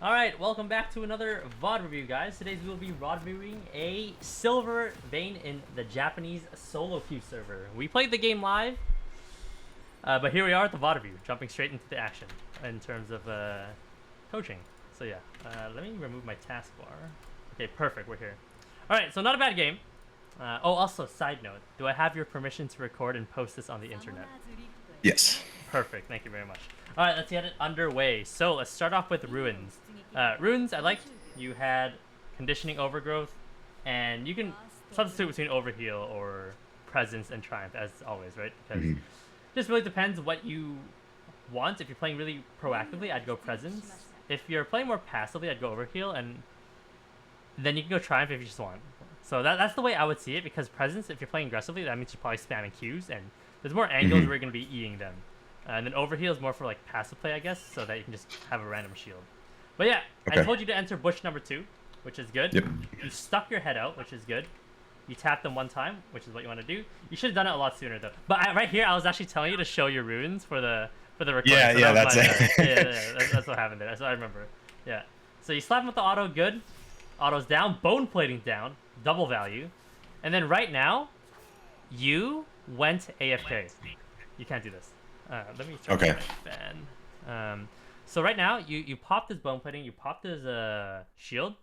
Alright, welcome back to another VOD review, guys. Today we'll be VOD reviewing a silver Vayne in the Japanese solo queue server. We played the game live, but here we are at the VOD review, jumping straight into the action in terms of coaching. So yeah, let me remove my taskbar. Okay, perfect, we're here. Alright, so not a bad game. Also, side note, do I have your permission to record and post this on the internet? Yes. Perfect, thank you very much. Alright, let's get it underway. So, let's start off with runes. Runes, I liked. You had conditioning overgrowth, and you can substitute between overheal or presence and triumph, as always, right? Because it just really depends what you want. If you're playing really proactively, I'd go presence. If you're playing more passively, I'd go overheal, and then you can go triumph if you just want. So that's the way I would see it, because presence, if you're playing aggressively, that means you're probably spamming Qs, and there's more angles where you're going to be eating them. And then overheal is more for like passive play, I guess, so that you can just have a random shield. But yeah, Okay. I told you to enter bush number 2, which is good. Yep. You stuck your head out, which is good. You tapped them one time, which is what you want to do. You should have done it a lot sooner, though. But right here, I was actually telling you to show your runes for the recording. Yeah, so yeah, that was that's my it. bad. Yeah, that's what happened there. That's what I remember. Yeah. So you slap him with the auto, good. Auto's down, bone plating down, double value. And then right now, you went AFK. You can't do this. Let me turn Okay. my fan. So right now, you popped his bone plating, you popped his shield.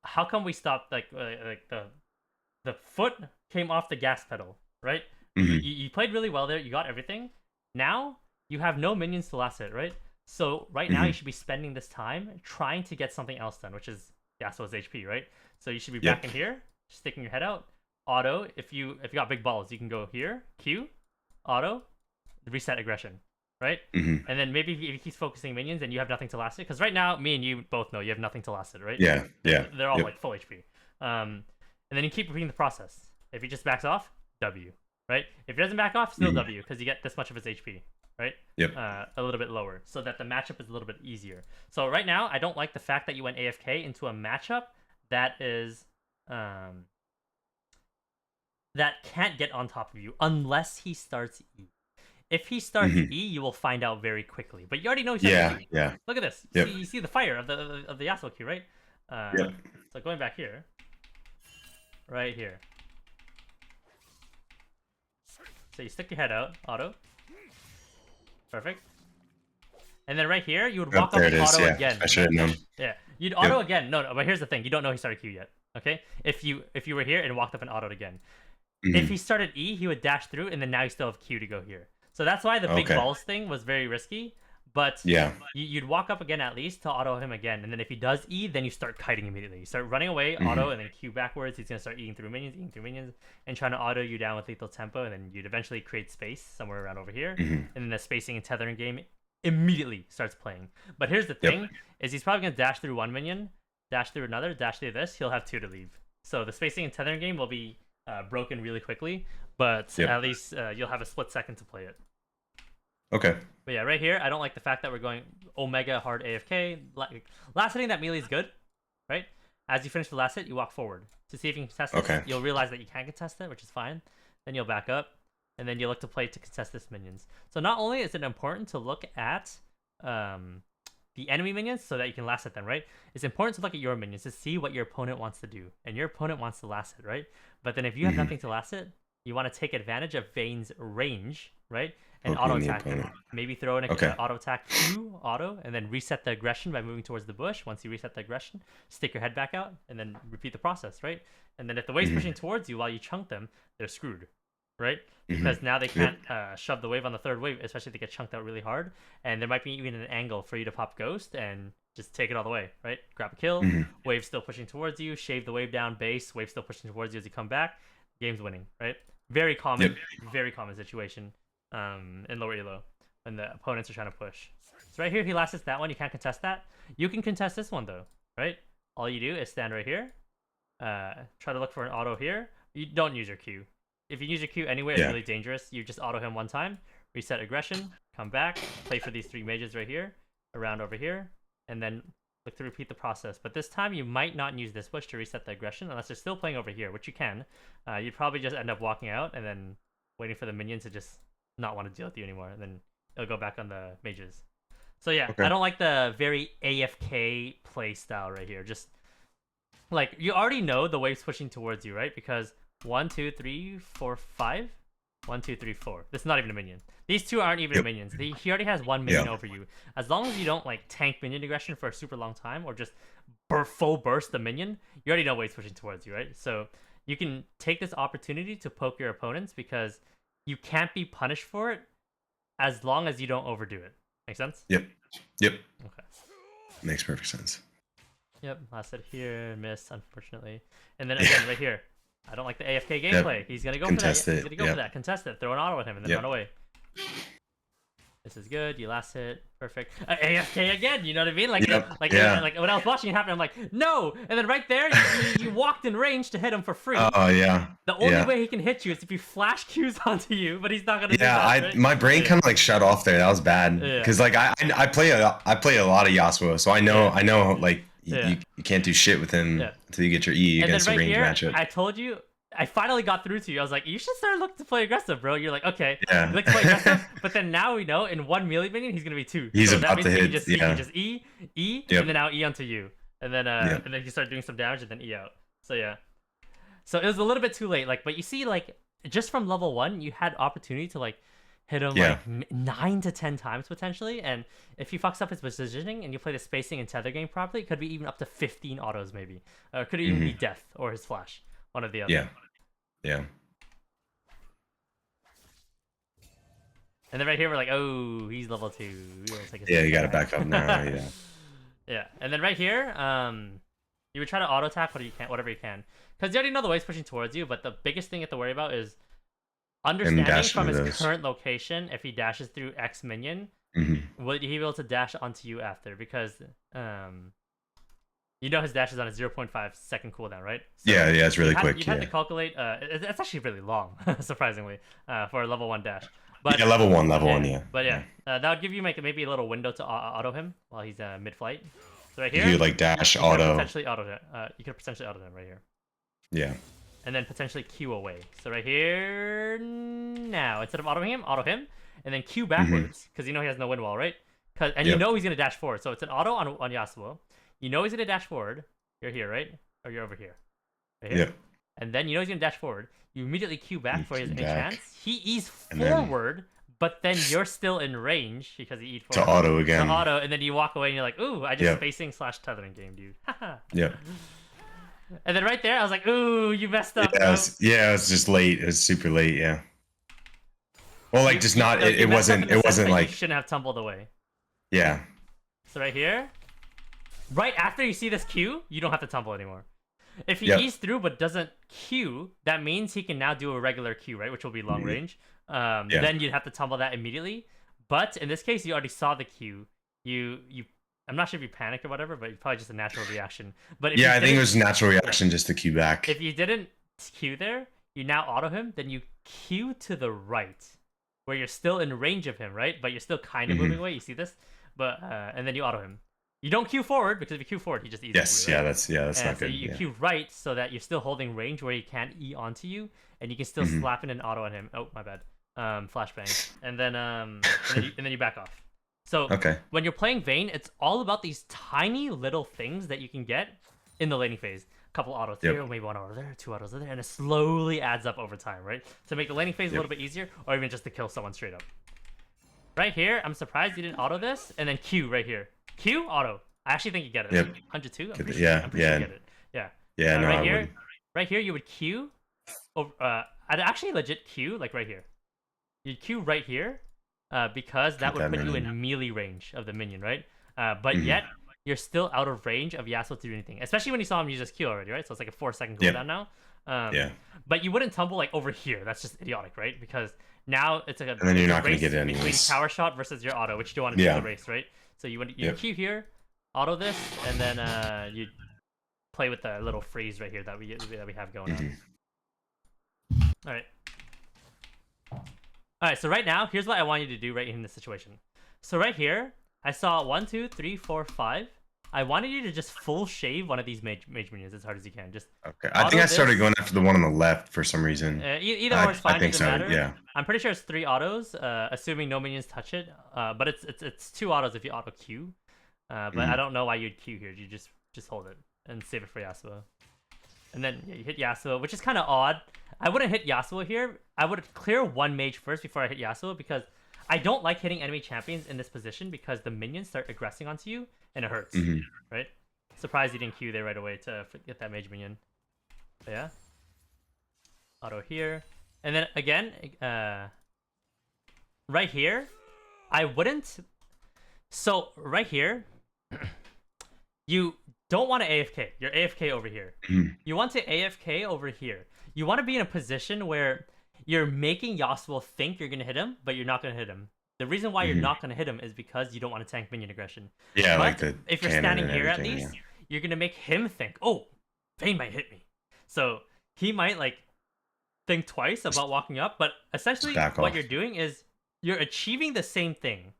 How come we stopped? Like the foot came off the gas pedal, right? You played really well there. You got everything. Now you have no minions to last it, right? So right now you should be spending this time trying to get something else done, which is Yasuo's HP, right? So you should be back in here, sticking your head out. Auto. If you got big balls, you can go here. Q. Auto. Reset aggression, right? And then maybe if he keeps focusing minions and you have nothing to last it, because right now me and you both know you have nothing to last it, right? Yeah, yeah. They're all like full HP. And then you keep repeating the process. If he just backs off, W, right? If he doesn't back off, still W, because you get this much of his HP, right? Yep. A little bit lower, so that the matchup is a little bit easier. So right now, I don't like the fact that you went AFK into a matchup that is that can't get on top of you unless he starts E. If he starts E, you will find out very quickly. But you already know he starts E. Yeah. Look at this. Yep. You see the fire of the Yasuo Q, right? Yep. So going back here, right here. So you stick your head out, auto. Perfect. And then right here, you would walk up There it and is. auto Yeah. again. I should have known. Yeah, you'd auto again. No, but here's the thing: you don't know he started Q yet. Okay, if you were here and walked up and autoed again, if he started E, he would dash through, and then now you still have Q to go here. So that's why the big balls thing was very risky. But Yeah. you'd walk up again at least to auto him again, and then if he does E, then you start kiting immediately. You start running away, auto, and then Q backwards. He's gonna start eating through minions, and trying to auto you down with lethal tempo, and then you'd eventually create space somewhere around over here, and then the spacing and tethering game immediately starts playing. But here's the thing: is he's probably gonna dash through one minion, dash through another, dash through this. He'll have 2 to leave. So the spacing and tethering game will be broken really quickly, but at least you'll have a split second to play it. Okay. But yeah, right here, I don't like the fact that we're going Omega hard AFK. Last hitting that melee is good, right? As you finish the last hit, you walk forward to see if you can contest it. You'll realize that you can't contest it, which is fine. Then you'll back up, and then you look to play to contest this minions. So not only is it important to look at the enemy minions so that you can last hit them, right? It's important to look at your minions to see what your opponent wants to do, and your opponent wants to last hit, right? But then if you have nothing to last hit, you want to take advantage of Vayne's range, right? And auto attack him. Maybe throw in an auto attack Q, auto, and then reset the aggression by moving towards the bush. Once you reset the aggression, stick your head back out, and then repeat the process, right? And then if the wave's pushing towards you while you chunk them, they're screwed, right? Because now they can't shove the wave on the third wave, especially if they get chunked out really hard. And there might be even an angle for you to pop Ghost and just take it all the way, right? Grab a kill, wave still pushing towards you, shave the wave down, base, wave still pushing towards you as you come back. Game's winning, right? Very common situation in lower elo when the opponents are trying to push. So right here, he lasts that one. You can't contest that. You can contest this one, though, right? All you do is stand right here, try to look for an auto here. You don't use your Q. If you use your Q anywhere, it's really dangerous. You just auto him one time, reset aggression, come back, play for these 3 mages right here, around over here, and then look to repeat the process. But this time, you might not use this bush to reset the aggression, unless they're still playing over here, which you can. You'd probably just end up walking out and then waiting for the minions to just not want to deal with you anymore, and then it'll go back on the mages. So yeah, Okay. I don't like the very AFK play style right here. Just like you already know the wave's pushing towards you, right? Because 1, 2, 3, 4, 5. 1, 2, 3, 4. This is not even a minion. These two aren't even minions. He already has one minion over you. As long as you don't like tank minion aggression for a super long time or just full burst the minion, you already know wave's pushing towards you, right? So you can take this opportunity to poke your opponents because you can't be punished for it as long as you don't overdo it. Make sense? Yep. Okay. Makes perfect sense. Yep, last hit here, missed, unfortunately. And then again, right here. I don't like the AFK gameplay. He's gonna go Contest for that. it. He's gonna go for that. Contest it. Throw an auto at him and then run away. This is good. You last hit. Perfect. AFK again. You know what I mean? Like when I was watching it happen, I'm like, no. And then right there, you walked in range to hit him for free. Oh yeah. The only way he can hit you is if he flash Qs onto you, but he's not gonna do that. Right? My brain kind of like shut off there. That was bad because like I play a lot of Yasuo, so I know like you can't do shit with him until you get your E against a range matchup. I told you. I finally got through to you. I was like, you should start looking to play aggressive, bro. You're like, okay, you like to play aggressive, but then now we know in one melee minion he's gonna be 2. He's so about that to hit. You can just E, and then now E onto you, and then you start doing some damage and then E out. So yeah, so it was a little bit too late. Like, but you see, like just from level 1, you had opportunity to like hit him like 9 to 10 times potentially, and if he fucks up his positioning and you play the spacing and tether game properly, it could be even up to 15 autos maybe. It could even be death or his flash, one or the other. Yeah. And then right here we're like, oh, he's level 2. You gotta back up now. Yeah. And then right here, you would try to auto attack whatever you can, because you already know the wave's pushing towards you. But the biggest thing you have to worry about is understanding from his current location. If he dashes through X minion, will he be able to dash onto you after? Because you know his dash is on a 0.5 second cooldown, right? So it's really quick. You have to calculate. It's actually really long, surprisingly, for a level 1 dash. But level 1, yeah. But that would give you maybe a little window to auto him while he's mid-flight. So right here, you like dash auto. Potentially auto him. You could potentially auto him right here. Yeah. And then potentially Q away. So right here now, instead of autoing him, auto him, and then Q backwards because you know he has no wind wall, right? You know he's gonna dash forward. So it's an auto on Yasuo. You know he's gonna dash forward. You're here, right? Or you're over here. Right here. Yep. And then you know he's gonna dash forward. You immediately Q back for his chance. He E's forward, but then you're still in range because he E'd forward. To auto again. And then you walk away and you're like, ooh, I just spacing / tethering game, dude. Yep. And then right there, I was like, ooh, you messed up. It was just late. It was super late, Well, like just not. It wasn't like you shouldn't have tumbled away. Yeah. So right here, right after you see this Q, you don't have to tumble anymore. If he E's through but doesn't Q, that means he can now do a regular Q, right? Which will be long range. Then you'd have to tumble that immediately. But in this case, you already saw the Q. I'm not sure if you panicked or whatever, but it's probably just a natural reaction. But if I think it was a natural reaction just to Q back. If you didn't Q there, you now auto him, then you Q to the right, where you're still in range of him, right? But you're still kind of moving away. You see this? But and then you auto him. You don't Q forward because if you Q forward, he just E's. Yes, right? that's not good. So you Q right so that you're still holding range where he can't E onto you, and you can still slap in an auto on him. Oh, my bad. Flashbang, and then you back off. So when you're playing Vayne, it's all about these tiny little things that you can get in the laning phase. A couple autos here, maybe 1 auto there, 2 autos there, and it slowly adds up over time, right? To make the laning phase a little bit easier, or even just to kill someone straight up. Right here, I'm surprised you didn't auto this, and then Q right here. Q auto. I actually think you get it. 102. I'm pretty sure you get it. Yeah. Right here, you would Q. I'd actually legit Q like right here. You'd Q right here. Because that would put you in melee range of the minion, right? But yet, you're still out of range of Yasuo to do anything. Especially when you saw him use his Q already, right? So it's like a 4-second cooldown now. But you wouldn't tumble like over here. That's just idiotic, right? Because now it's like and then you're not going to get it anyways. Between power shot versus your auto, which you don't want to do the race, right? So you Q here, auto this, and then you play with the little freeze right here that we have going on. All right. Alright, so right now, here's what I want you to do right in this situation. So right here, I saw 1, 2, 3, 4, 5. I wanted you to just full shave one of these mage minions as hard as you can. Just okay. I think I started going after the one on the left for some reason. Either or is fine. I think doesn't matter. Yeah. I'm pretty sure it's 3 autos, assuming no minions touch it. But it's 2 autos if you auto Q. But I don't know why you'd Q here. You just hold it and save it for Yasuo. And then you hit Yasuo, which is kind of odd. I wouldn't hit Yasuo here. I would clear 1 mage first before I hit Yasuo because I don't like hitting enemy champions in this position because the minions start aggressing onto you and it hurts, right? Surprised you didn't Q there right away to get that mage minion. But yeah. Auto here. And then again, right here, I wouldn't... So right here, you don't want to AFK. You're AFK over here. You want to AFK over here. You want to be in a position where you're making Yasuo think you're going to hit him, but you're not going to hit him. The reason why you're not going to hit him is because you don't want to tank minion aggression. Yeah, but like the if you're standing here at least, you're going to make him think, oh, Vayne might hit me. So he might like think twice about walking up, but essentially what you're doing is you're achieving the same thing,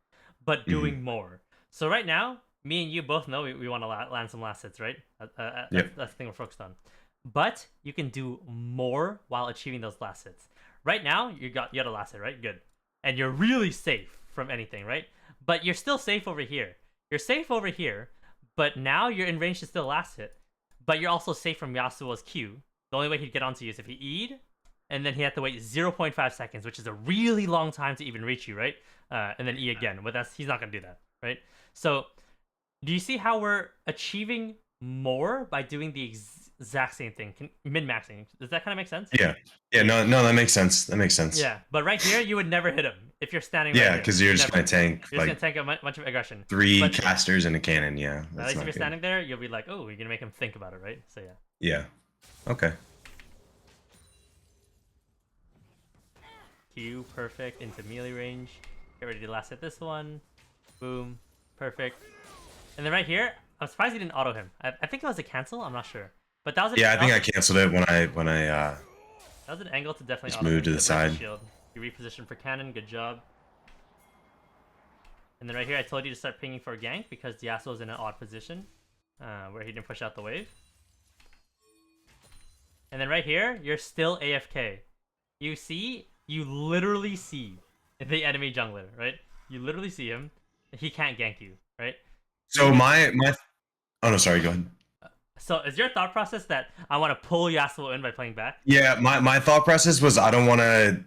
but doing more. So right now, me and you both know we want to land some last hits, right? That's the thing we're focused on. But you can do more while achieving those last hits. Right now, you got a last hit, right? Good. And you're really safe from anything, right? But you're still safe over here. You're safe over here, but now you're in range to still last hit. But you're also safe from Yasuo's Q. The only way he'd get onto you is if he E'd, and then he had to wait 0.5 seconds, which is a really long time to even reach you, right? And then E again. But he's not going to do that, right? So do you see how we're achieving more by doing the exact same thing, min-maxing? Does that kind of make sense? Yeah. No, that makes sense. That makes sense. Yeah, but right here, you would never hit him if you're standing. Yeah, because you're just gonna tank. You're just gonna tank a bunch of aggression. 3 casters and a cannon. Yeah. At least if you're standing there, you'll be like, oh, you're gonna make him think about it, right? So yeah. Yeah. Okay. Q, perfect, into melee range. Get ready to last hit this one. Boom, perfect. And then right here, I'm surprised he didn't auto him. I think it was a cancel. I'm not sure, but that was I think I canceled it when I that was an angle to definitely just move to the side. Shield. You reposition for cannon. Good job. And then right here, I told you to start pinging for a gank because Yasuo's in an odd position where he didn't push out the wave. And then right here, you're still AFK. You literally see the enemy jungler, right? You literally see him. He can't gank you, right? So my oh no, sorry, go ahead. So is your thought process that I want to pull Yasuo in by playing back? Yeah, my thought process was I don't want to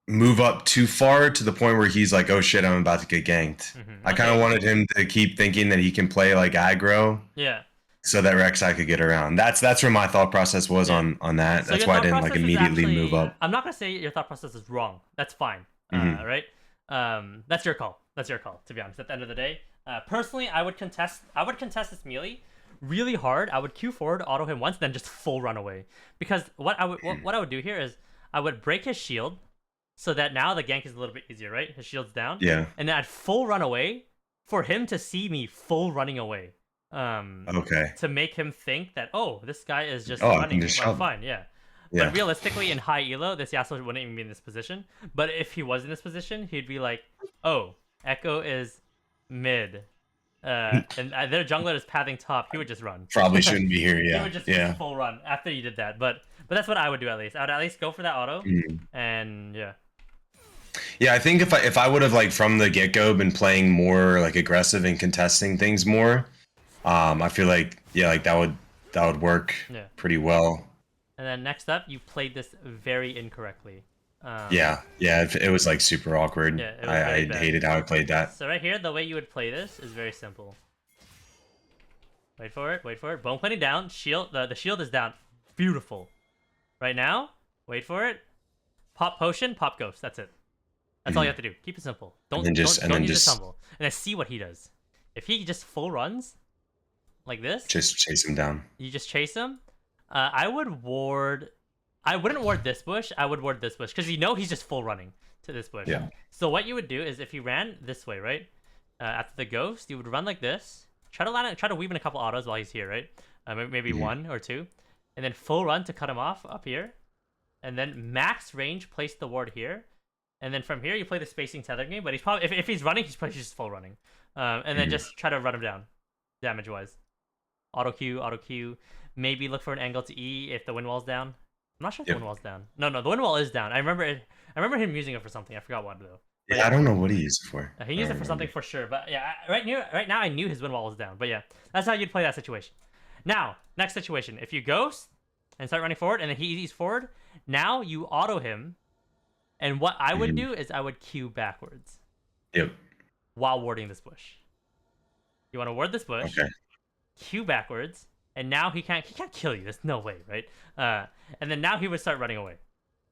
move up too far to the point where he's like, oh shit, I'm about to get ganked. I kind of wanted him to keep thinking that he can play like aggro. Yeah. So that Rek'Sai could get around. That's where my thought process was on that. So that's why I didn't like immediately move up. I'm not gonna say your thought process is wrong. That's fine. Right? That's your call. That's your call. To be honest, at the end of the day, personally, I would contest this melee really hard. I would Q forward, auto him once, then just full run away. Because what I would do here is I would break his shield, so that now the gank is a little bit easier, right? His shield's down. Yeah. And then I'd full run away for him to see me full running away. Okay. To make him think that, oh, this guy is just running. Well, fine, yeah. But realistically, in high elo, this Yasuo wouldn't even be in this position. But if he was in this position, he'd be like, oh, Echo is mid. And their jungler is pathing top. He would just run. Probably shouldn't be here, yeah. He would just full run after you did that. But that's what I would do at least. I would at least go for that auto. And yeah. Yeah, I think if I would have like from the get-go been playing more like aggressive and contesting things more, I feel like that would work pretty well. And then next up, you played this very incorrectly. It was like super awkward. Yeah, I hated how I played that. So right here, the way you would play this is very simple. Wait for it. Bone plating down. Shield. The shield is down. Beautiful. Right now, wait for it. Pop potion. Pop ghost. That's it. That's all you have to do. Keep it simple. Don't use a tumble. And then see what he does. If he just full runs like this, just chase him down. You just chase him. I wouldn't ward this bush. I would ward this bush because he's just full running to this bush. Yeah. So what you would do is if you ran this way, right? After the ghost, you would run like this. Try to weave in a couple autos while he's here, right? Maybe 1 or 2, and then full run to cut him off up here, and then max range place the ward here, and then from here you play the spacing tether game. But he's probably if he's running, he's probably just full running, and then just try to run him down. damage wise. Auto Q. Maybe look for an angle to E if the wind wall's down. I'm not sure if the wind wall's down. No, the wind wall is down. I remember him using it for something. I forgot what though. But yeah, I don't know what he used it for. He used it for something for sure. But yeah, right now I knew his wind wall was down. But yeah, that's how you'd play that situation. Now, next situation. If you ghost and start running forward, and then he's forward, now you auto him. And what I would do is I would Q backwards. Yep. While warding this bush. You want to ward this bush. Okay. Q backwards. And now he can't kill you. There's no way, right? And then now he would start running away,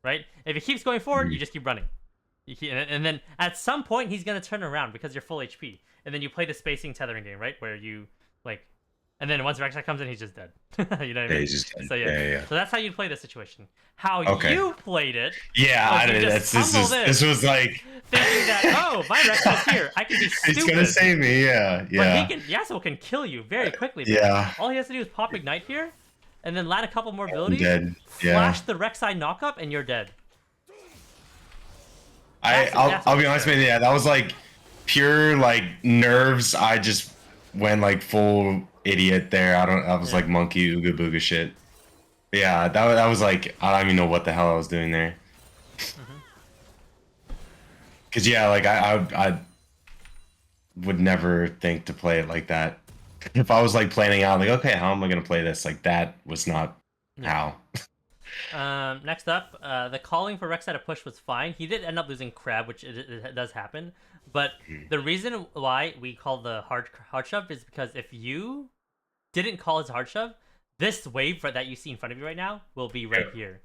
right? If he keeps going forward, you just keep running. And then at some point he's gonna turn around because you're full HP, and then you play the spacing tethering game, right? Where you like, and then once Rek'Sai comes in, he's just dead. You know what I mean? He's just dead. So yeah. So that's how you play the situation. How you played it? Yeah, I did. This was like thinking that my Rek'Sai's here. I can be stupid. He's gonna save me. Yeah. But Yasuo can kill you very quickly. Man. Yeah. All he has to do is pop ignite here, and then land a couple more abilities. Dead. Flash the Rek'Sai knockup, and you're dead. I'll be honest with you. Yeah, that was like pure like nerves. I just went like full idiot there. I was like monkey ooga booga shit. But yeah, that was like I don't even know what the hell I was doing there. Cause yeah, like I would never think to play it like that. If I was like planning out like, okay, how am I gonna play this? Like that was not how. Next up, the calling for Rek'Sai to push was fine. He did end up losing Crab, which it does happen. But the reason why we call the hard shove is because if you didn't call his hard shove, this wave that you see in front of you right now will be right here.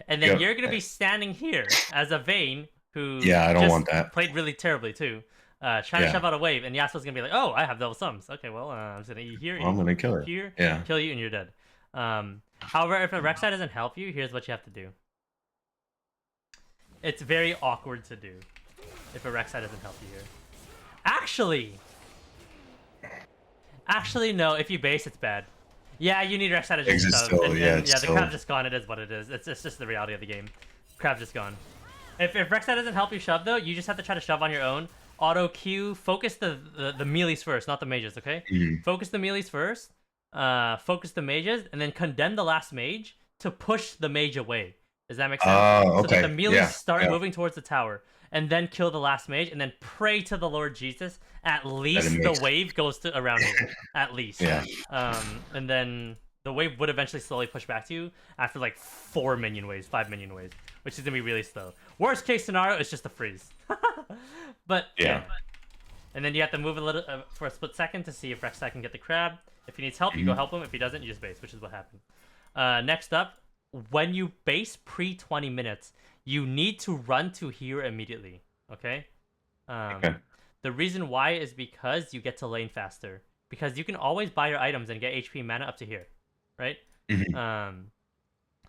And then you're going to be standing here as a Vayne who I don't want that. Played really terribly too. Trying to shove out a wave, and Yasuo's going to be like, oh, I have double sums. Okay, well, I'm just going to eat here. I'm going to kill it. Here, kill you, and you're dead. However, if a Rek'Sai doesn't help you, here's what you have to do. It's very awkward to do if a Rek'Sai doesn't help you here. Actually, no. If you base, it's bad. Yeah, you need Rek'Sai to just shove. The crab's just gone. It is what it is. It's just the reality of the game. Crab's just gone. If Rek'Sai doesn't help you shove, though, you just have to try to shove on your own. Auto Q. Focus the melees first, not the mages, okay? Focus the melees first. Focus the mages, and then condemn the last mage to push the mage away. Does that make sense? So that the melees start moving towards the tower, and then kill the last mage, and then pray to the Lord Jesus. At least the wave goes to around here. At least. And then the wave would eventually slowly push back to you after like 5 minion waves, which is gonna be really slow. Worst case scenario is just a freeze. But and then you have to move a little for a split second to see if Rek'Sai can get the crab. If he needs help, you go help him. If he doesn't, you just base, which is what happened. Next up, when you base pre 20 minutes, you need to run to here immediately. Okay? The reason why is because you get to lane faster. Because you can always buy your items and get HP and mana up to here. Right?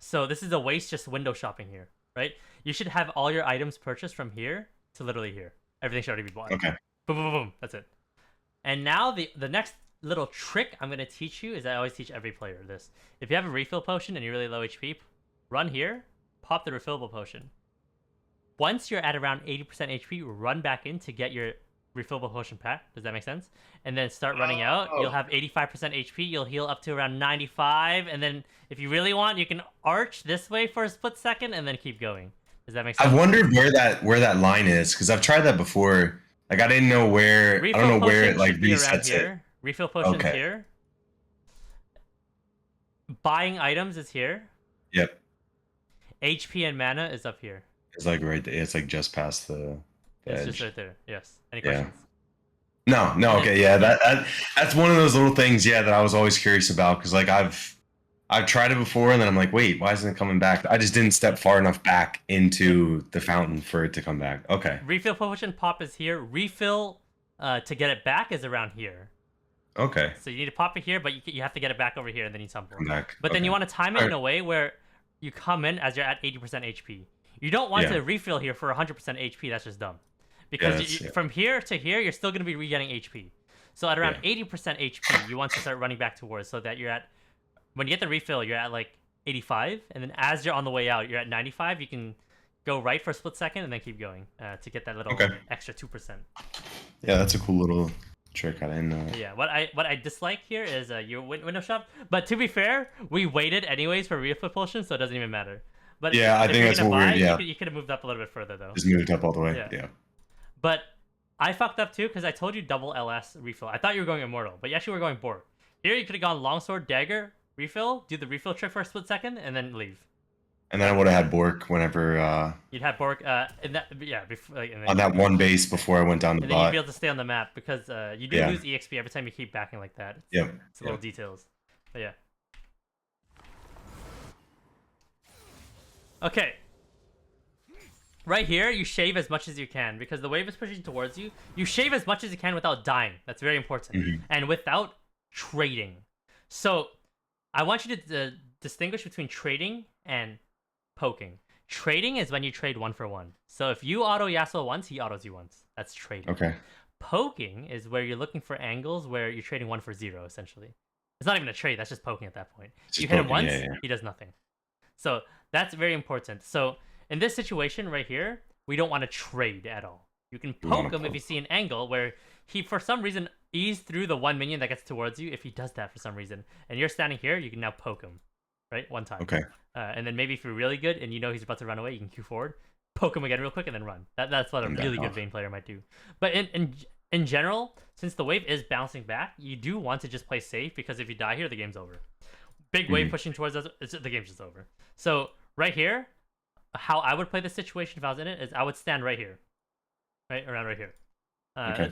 So this is a waste just window shopping here. Right? You should have all your items purchased from here to literally here. Everything should already be bought. Okay. Boom, boom, boom. That's it. And now the next little trick I'm going to teach you is I always teach every player this. If you have a refill potion and you're really low HP, run here, pop the refillable potion. Once you're at around 80% HP, run back in to get your refillable potion pack. Does that make sense? And then start running out. You'll have 85% HP. You'll heal up to around 95. And then if you really want, you can arch this way for a split second and then keep going. Does that make sense? I wondered where that line is because I've tried that before. Like I didn't know where. I don't know where it like resets it. Refill potions here. Buying items is here. Yep. HP and mana is up here. It's like right there. It's like just past the It's edge. just right there. Yes. Any questions? No. Okay. Yeah. That's one of those little things. Yeah, that I was always curious about because like I've tried it before and then I'm like, wait, why isn't it coming back? I just didn't step far enough back into the fountain for it to come back. Okay. Refill potion pop is here. Refill to get it back is around here. Okay. So you need to pop it here, but you have to get it back over here and then you tumble. Back. But then you want to time it in a way where you come in as you're at 80% HP. You don't want to refill here for 100% HP. That's just dumb. Because from here to here, you're still going to be regetting HP. So at around 80% HP, you want to start running back towards so that you're at... When you get the refill, you're at like 85. And then as you're on the way out, you're at 95. You can go right for a split second and then keep going to get that little extra 2%. Yeah, that's a cool little trick. I didn't know. Yeah, what I dislike here is your window shop. But to be fair, we waited anyways for refill potion, so it doesn't even matter. But yeah, I think that's what we're. Yeah, you could have moved up a little bit further though. Just moved up all the way. Yeah. But I fucked up too because I told you double LS refill. I thought you were going immortal, but you actually were going Bork. Here you could have gone longsword, dagger, refill, do the refill trick for a split second, and then leave. And then I would have had Bork whenever. You'd have Bork in that before, like, on that one base before I went down the and bot. then you'd be able to stay on the map because you do lose EXP every time you keep backing like that. It's little details. But yeah. Okay. Right here, you shave as much as you can because the wave is pushing towards you. You shave as much as you can without dying. That's very important. And without trading. So, I want you to distinguish between trading and poking. Trading is when you trade 1-for-1. So if you auto Yasuo once, he autos you once. That's trading. Okay. Poking is where you're looking for angles where you're trading 1-for-0, essentially. It's not even a trade, that's just poking at that point. You hit him once, he does nothing. So that's very important. So in this situation right here, we don't want to trade at all. You can poke him if you see an angle where he, for some reason, ease through the one minion that gets towards you. If he does that for some reason, and you're standing here, you can now poke him, right? One time. Okay. And then maybe if you're really good and you know he's about to run away, you can Q forward, poke him again real quick, and then run. That's what a really good Vayne player might do. But in general, since the wave is bouncing back, you do want to just play safe because if you die here, the game's over. Big wave pushing towards us, the game's just over. So right here, how I would play this situation if I was in it is I would stand right here, right around right here.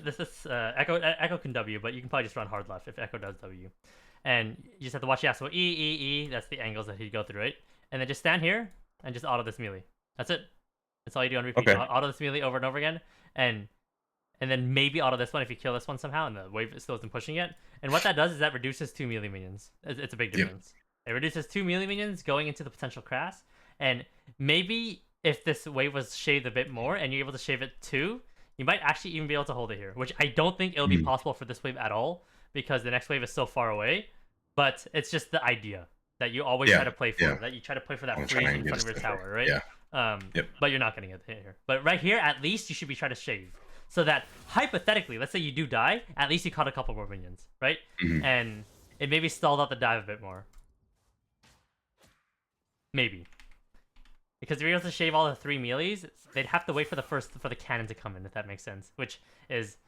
This is Echo can W, but you can probably just run hard left if Echo does W. And you just have to watch Yasuo E. That's the angles that he'd go through, right? And then just stand here and just auto this melee. That's it. That's all you do on repeat. Auto this melee over and over again, and then maybe auto this one if you kill this one somehow, and the wave still isn't pushing yet. And what that does is that reduces 2 melee minions. It's a big difference. It reduces 2 melee minions going into the potential crash, and maybe if this wave was shaved a bit more and you're able to shave it 2, you might actually even be able to hold it here, which I don't think it'll be possible for this wave at all because the next wave is so far away. But it's just the idea that you always try to play for, that you try to play for that freeze in front of your tower, right? But you're not getting it here. But right here, at least you should be trying to shave. So that, hypothetically, let's say you do die, at least you caught a couple more minions, right? And it maybe stalled out the dive a bit more. Maybe. Because if you're able to shave all the 3 melees, they'd have to wait for the cannon to come in, if that makes sense. Which is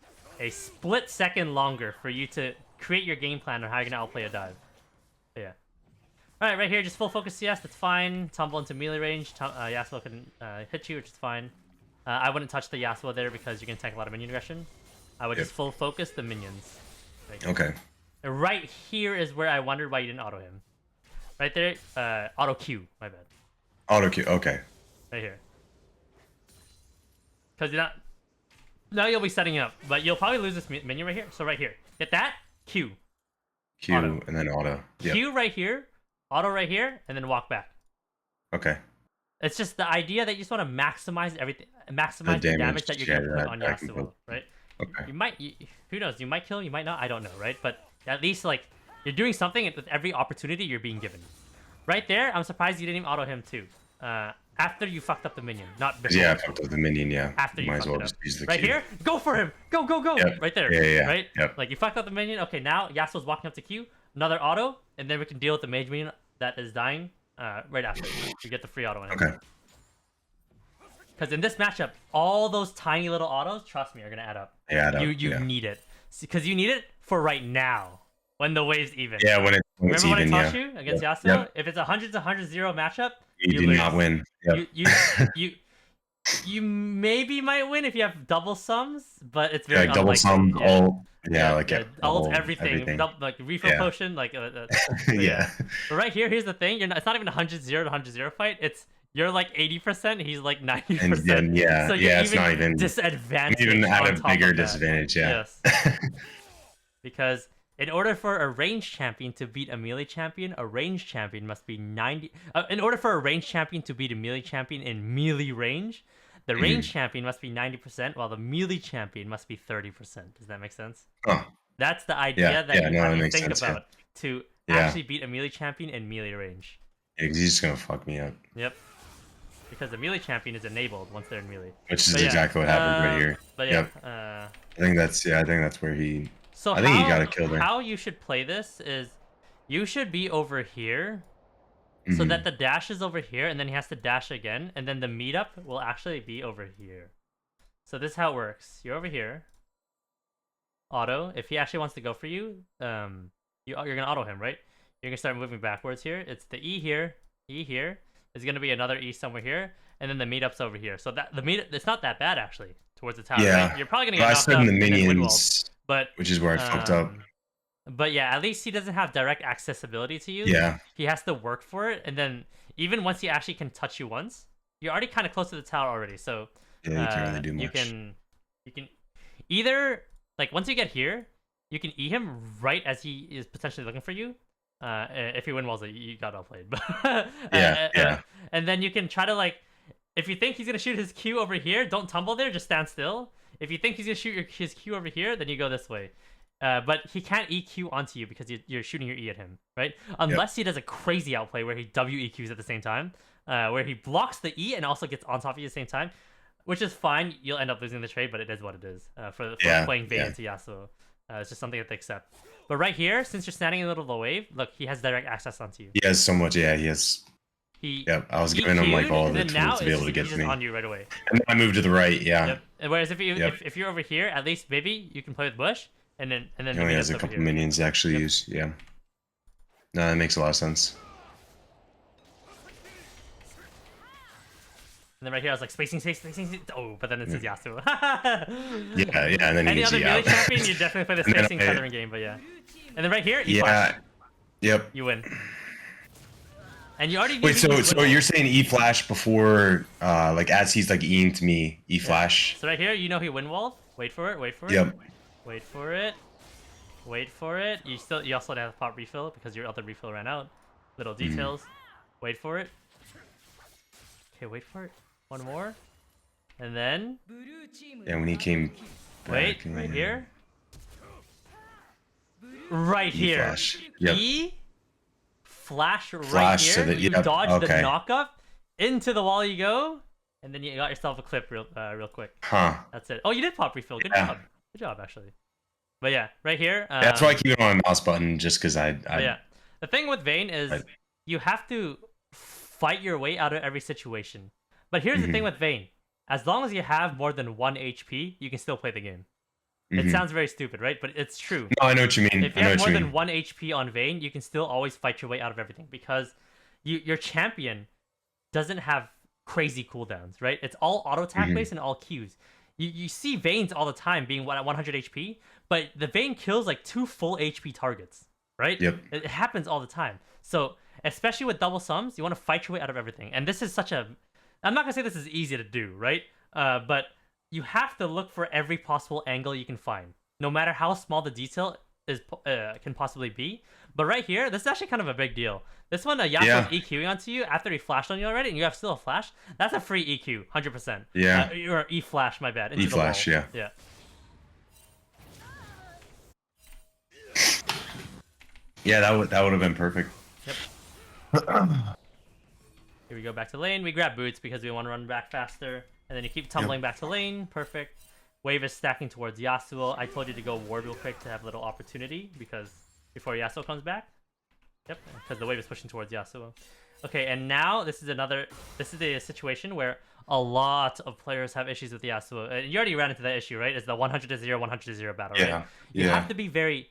a split second longer for you to create your game plan on how you're going to outplay a dive. But yeah. Alright, right here, just full focus CS, that's fine. Tumble into melee range, Yasuo can hit you, which is fine. I wouldn't touch the Yasuo there because you're going to tank a lot of minion aggression. I would just full focus the minions. Okay. And right here is where I wondered why you didn't auto him. Right there, auto Q, my bad. Auto Q, okay. Right here. Because you're not... Now you'll be setting up, but you'll probably lose this minion right here. So right here. Get that, Q. Q, auto. And then auto. Q right here, auto right here, and then walk back. Okay. It's just the idea that you just want to maximize everything, maximize the damage that you're going to put on Yasuo, right? Okay. Who knows? You might kill, you might not, I don't know, right? But at least, like, you're doing something with every opportunity you're being given. Right there, I'm surprised you didn't even auto him too. After you fucked up the minion, not before. Yeah, I fucked up the minion, After you might fucked as well it up. just use the right Q. here, go for him! Go! Yep. Right there. Yeah. Right? Yep. Like, you fucked up the minion. Okay, now Yasuo's walking up to Q. Another auto, and then we can deal with the mage minion that is dying right after. You get the free auto on him. Okay. Because in this matchup, all those tiny little autos, trust me, are going to add up. Yeah, You need it. Because you need it for right now, when the wave's even. Yeah, when it's Remember even, when I taught you against Yasuo? Yep. If it's a 100-0 matchup, you do lose. not win. Yep. You maybe might win if you have double sums, but it's very double sum, ult, ult, everything. Like refill potion, like yeah. But right here, here's the thing: it's not even a 100-0 to 100-0 fight. You're like 80%, he's like 90%. And yeah, so you're it's not even disadvantage. Even at a bigger disadvantage, yeah. Yes. Because in order for a ranged champion to beat a melee champion, a ranged champion must be 90. In order for a ranged champion to beat a melee champion in melee range, the ranged champion must be 90%, while the melee champion must be 30%. Does that make sense? That's the idea that you have to think about to actually beat a melee champion in melee range. Yeah, he's just gonna fuck me up. Yep. Because the melee champion is enabled once they're in melee. Which is exactly what happened right here. But yeah, I think that's where he So I think you gotta kill there. how you should play this is, you should be over here, so Mm-hmm. that the dash is over here, and then he has to dash again, and then the meetup will actually be over here. So this is how it works. You're over here. Auto. If he actually wants to go for you, you're gonna auto him, right? You're gonna start moving backwards here. It's the E here. E here. There's gonna be another E somewhere here, and then the meetup's over here. So that the meet, it's not that bad actually towards the tower. Yeah. Right? You're probably gonna But get I knocked said up in the and then windwalled, minions, but which is where I fucked up. But yeah, at least he doesn't have direct accessibility to you. Yeah. He has to work for it, and then even once he actually can touch you once, you're already kind of close to the tower already. So Yeah, you can't really do much. You can either, like, once you get here, you can E him right as he is potentially looking for you. If he win walls it, you got outplayed. But yeah. And then you can try to, like, if you think he's gonna shoot his Q over here, don't tumble there, just stand still. If you think he's gonna shoot his Q over here, then you go this way. But he can't EQ onto you because you're shooting your E at him, right? Unless he does a crazy outplay where he WEQs at the same time, where he blocks the E and also gets on top of you at the same time, which is fine. You'll end up losing the trade, but it is what it is for playing Vayne into Yasuo. It's just something to accept. But right here, since you're standing in the middle of the wave, look, he has direct access onto you. He has so much. Yeah, he has. Yep, I was giving him like all the tools to be able to get to me. On you right away. And then I moved to the right. Yeah. Yep. And whereas if you're over here, at least maybe you can play with Bush. And then he only has a couple minions to actually use. Yeah. No, that makes a lot of sense. And then right here, I was like spacing. Oh, but then it says Yasuo. yeah, and then any other melee champion, you definitely play the spacing tethering game, but yeah. And then right here, E flash. Yep. You win. And you already. Wait, so you're saying E flash before, like as he's like Eing to me, E flash. Yeah. So right here, you know he win walled. Wait for it. Yep. Wait for it. You also have to pop refill because your other refill ran out. Little details. Wait for it. Okay, wait for it. One more. And then. Yeah, when he came. Wait, right here. Right here. Flash. Yep. E. Flash right here. So that, you dodge the knock up. Into the wall you go. And then you got yourself a clip real quick. Huh. That's it. Oh, you did pop refill. Good job. Good job, actually. But yeah, right here. That's why I keep it on my mouse button, just because yeah. The thing with Vayne is you have to fight your way out of every situation. But here's the thing with Vayne. As long as you have more than 1 HP, you can still play the game. It sounds very stupid, right? But it's true. No, I know what you mean. If you have more than 1 HP on Vayne, you can still always fight your way out of everything. Because your champion doesn't have crazy cooldowns, right? It's all auto attack based and all Qs. You see Vaynes all the time being at 100 HP, but the Vayne kills like 2 full HP targets, right? Yep. It happens all the time. So, especially with double sums, you want to fight your way out of everything. And this is such a... I'm not going to say this is easy to do, right? But you have to look for every possible angle you can find, no matter how small the detail can possibly be. But right here, this is actually kind of a big deal. This one, Yasuo's EQing onto you after he flashed on you already, and you have still a flash. That's a free EQ, 100%. Yeah. Or E flash, my bad. E flash, yeah. Yeah. Yeah, that would have been perfect. Yep. Here we go back to lane. We grab boots because we want to run back faster, and then you keep tumbling back to lane. Perfect. Wave is stacking towards Yasuo. I told you to go ward real quick to have a little opportunity because before Yasuo comes back. Yep, because the wave is pushing towards Yasuo. Okay, and now this is the situation where a lot of players have issues with Yasuo. You already ran into that issue, right? It's the 100-0, 100-0 battle, right? You have to be very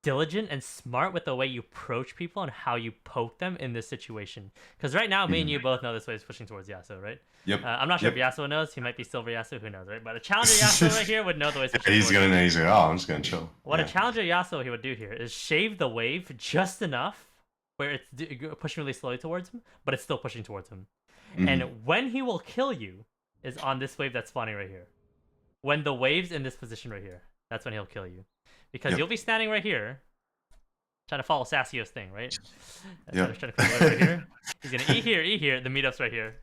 diligent and smart with the way you approach people and how you poke them in this situation. Because right now, me and you both know this wave is pushing towards Yasuo, right? Yep. I'm not sure if Yasuo knows. He might be Silver Yasuo. Who knows, right? But a challenger Yasuo right here would know the way. He's gonna know. He's like, oh, I'm just gonna chill. What a challenger Yasuo he would do here is shave the wave just enough where it's pushing really slowly towards him, but it's still pushing towards him. And when he will kill you is on this wave that's spawning right here. When the wave's in this position right here, that's when he'll kill you. Because you'll be standing right here, trying to follow Sassio's thing, right? Trying to right here. He's gonna E here. The meetup's right here.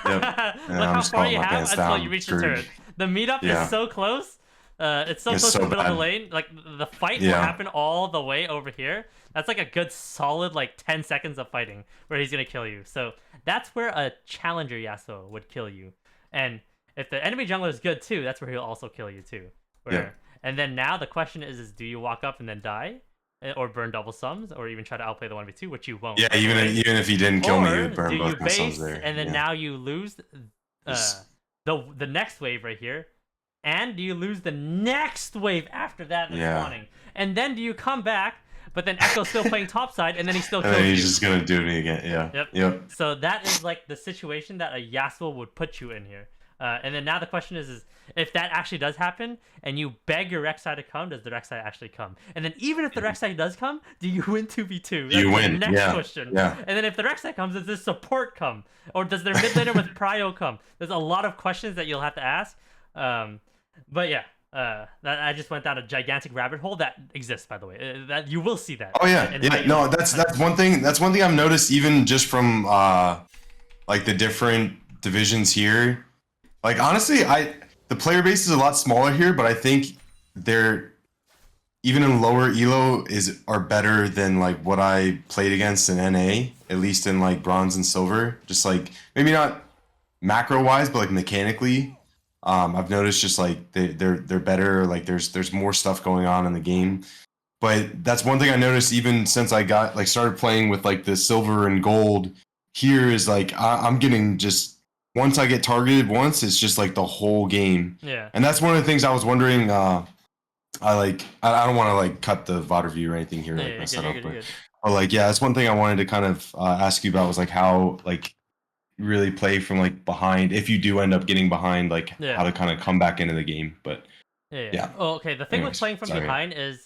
Look how far you have until you reach the turret. The meetup is so close. It's so close to the middle of the lane. Like the fight will happen all the way over here. That's like a good solid like 10 seconds of fighting where he's gonna kill you. So that's where a challenger Yasuo would kill you. And if the enemy jungler is good too, that's where he'll also kill you too. And then now the question is do you walk up and then die? Or burn double sums, or even try to outplay the 1v2, which you won't. Yeah, even if he didn't kill me, you would burn both my sums there. And then now you lose the next wave right here, and do you lose the next wave after that spawning? And then do you come back, but then Echo's still playing topside, and then he still kills you. And then he's just gonna do it again. Yeah. Yep. So that is like the situation that a Yasuo would put you in here. And then now the question is if that actually does happen and you beg your Rek'Sai to come, does the Rek'Sai actually come? And then even if the Rek'Sai does come, do you win 2v2? You win. The next question. Yeah. And then if the Rek'Sai comes, does the support come? Or does their mid laner with Prio come? There's a lot of questions that you'll have to ask. But yeah, I just went down a gigantic rabbit hole that exists, by the way. That you will see that. Oh yeah. No, that's one thing. That's one thing I've noticed even just from like the different divisions here. Like honestly, the player base is a lot smaller here, but I think they're even in lower elo are better than like what I played against in NA, at least in like bronze and silver. Just like maybe not macro wise, but like mechanically, I've noticed just like they're better. Like there's more stuff going on in the game. But that's one thing I noticed even since I got like started playing with like the silver and gold. Here is like I'm getting just. Once I get targeted once, it's just like the whole game. Yeah. And that's one of the things I was wondering. I don't want to like cut the VOD review or anything here. Like, but like, yeah, that's one thing I wanted to kind of ask you about was like how like you really play from like behind. If you do end up getting behind, like how to kind of come back into the game. But yeah. Oh, okay. The thing with playing from behind is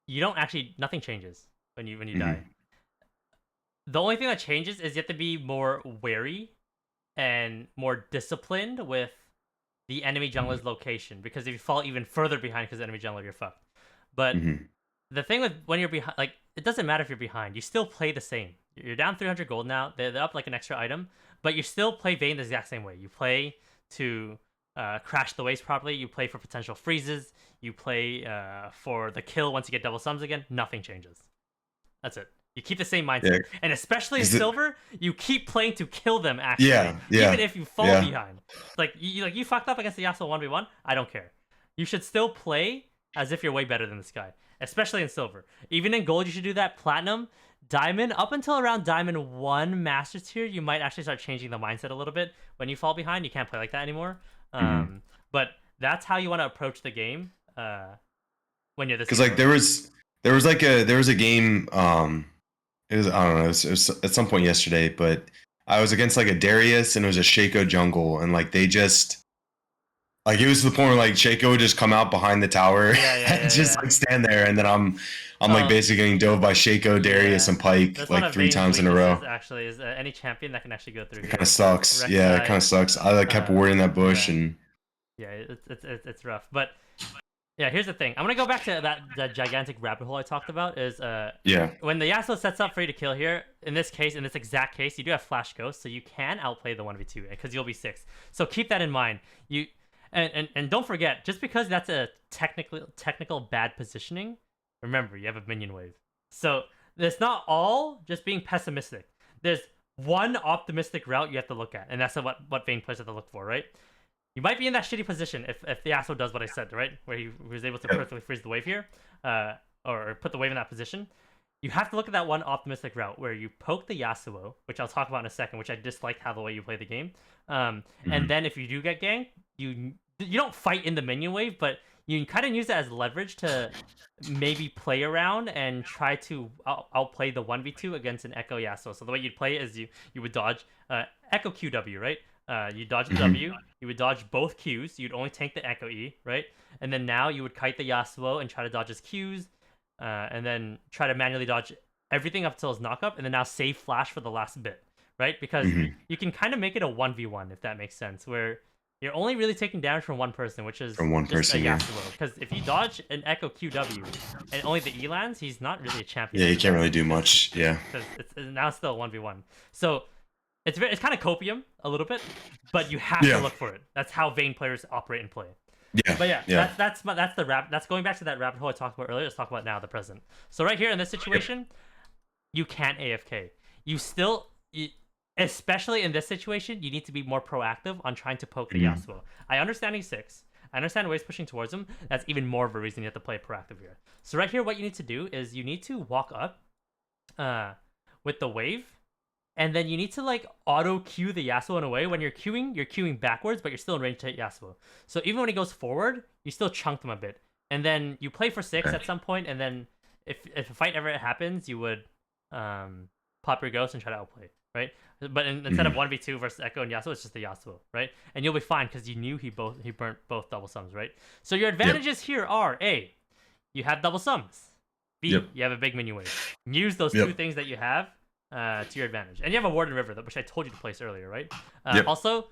you don't actually nothing changes when you die. The only thing that changes is you have to be more wary and more disciplined with the enemy jungler's location, because if you fall even further behind because the enemy jungler, you're fucked. But the thing with when you're behind, like it doesn't matter if you're behind, you still play the same. You're down 300 gold now. They're up like an extra item, but you still play Vayne the exact same way. You play to crash the waves properly. You play for potential freezes. You play for the kill once you get double sums again. Nothing changes. That's it. You keep the same mindset, and especially in silver, you keep playing to kill them. Actually, even if you fall behind, like you fucked up against the Yasuo 1v1. I don't care. You should still play as if you're way better than this guy, especially in silver. Even in gold, you should do that. Platinum, diamond, up until around diamond 1 master tier, you might actually start changing the mindset a little bit. When you fall behind, you can't play like that anymore. But that's how you want to approach the game when you're this. Because like there was a game. It was, I don't know, it was at some point yesterday, but I was against like a Darius and it was a Shaco jungle, and like they just like it was to the point where like Shaco would just come out behind the tower and just like stand there, and then I'm like basically getting dove by Shaco, Darius, and Pike. That's like 3 times in a row. Actually, is any champion that can actually go through. It kind of sucks. Yeah, it kind of sucks. I like kept warding that bush and. Yeah, it's rough, but. Yeah, here's the thing. I'm gonna go back to that gigantic rabbit hole I talked about. Is when the Yasuo sets up for you to kill here, in this exact case, you do have Flash Ghost, so you can outplay the 1v2 because you'll be 6. So keep that in mind. You and don't forget, just because that's a technical bad positioning, remember you have a minion wave. So it's not all just being pessimistic. There's one optimistic route you have to look at, and that's what Vayne players have to look for, right? You might be in that shitty position if the Yasuo does what I said, right? Where he was able to perfectly freeze the wave here, or put the wave in that position. You have to look at that one optimistic route where you poke the Yasuo, which I'll talk about in a second, which I disliked how the way you play the game. And then if you do get ganked, you don't fight in the minion wave, but you can kind of use that as leverage to maybe play around and try to outplay the 1v2 against an Echo Yasuo. So the way you'd play it is you would dodge Echo QW, right? You dodge the W, you would dodge both Qs, you'd only tank the Echo E, right? And then now you would kite the Yasuo and try to dodge his Qs, and then try to manually dodge everything up till his knock-up, and then now save Flash for the last bit, right? Because you can kind of make it a 1v1, if that makes sense, where you're only really taking damage from one person, which is from one person, Yasuo. Because if you dodge an Echo QW and only the E lands, he's not really a champion. Yeah, he can't really do much, yeah. Because it's now still 1v1. So it's kind of copium a little bit, but you have to look for it. That's how Vayne players operate and play. Yeah. But that's the that's going back to that rabbit hole I talked about earlier. Let's talk about now the present. So right here in this situation, you can't AFK. Especially in this situation, you need to be more proactive on trying to poke the Yasuo. I understand he's 6. I understand waves pushing towards him. That's even more of a reason you have to play proactive here. So right here, what you need to do is you need to walk up with the wave, and then you need to like auto queue the Yasuo in a way. When you're queuing backwards, but you're still in range to hit Yasuo. So even when he goes forward, you still chunk him a bit. And then you play for 6 at some point, and then if a fight ever happens, you would pop your ghost and try to outplay, right? But instead of 1v2 versus Echo and Yasuo, it's just the Yasuo, right? And you'll be fine because you knew he burnt both double sums, right? So your advantages here are A, you have double sums. B, you have a big minion wave. Use those 2 things that you have to your advantage. And you have a Warden River, which I told you to place earlier, right? Also,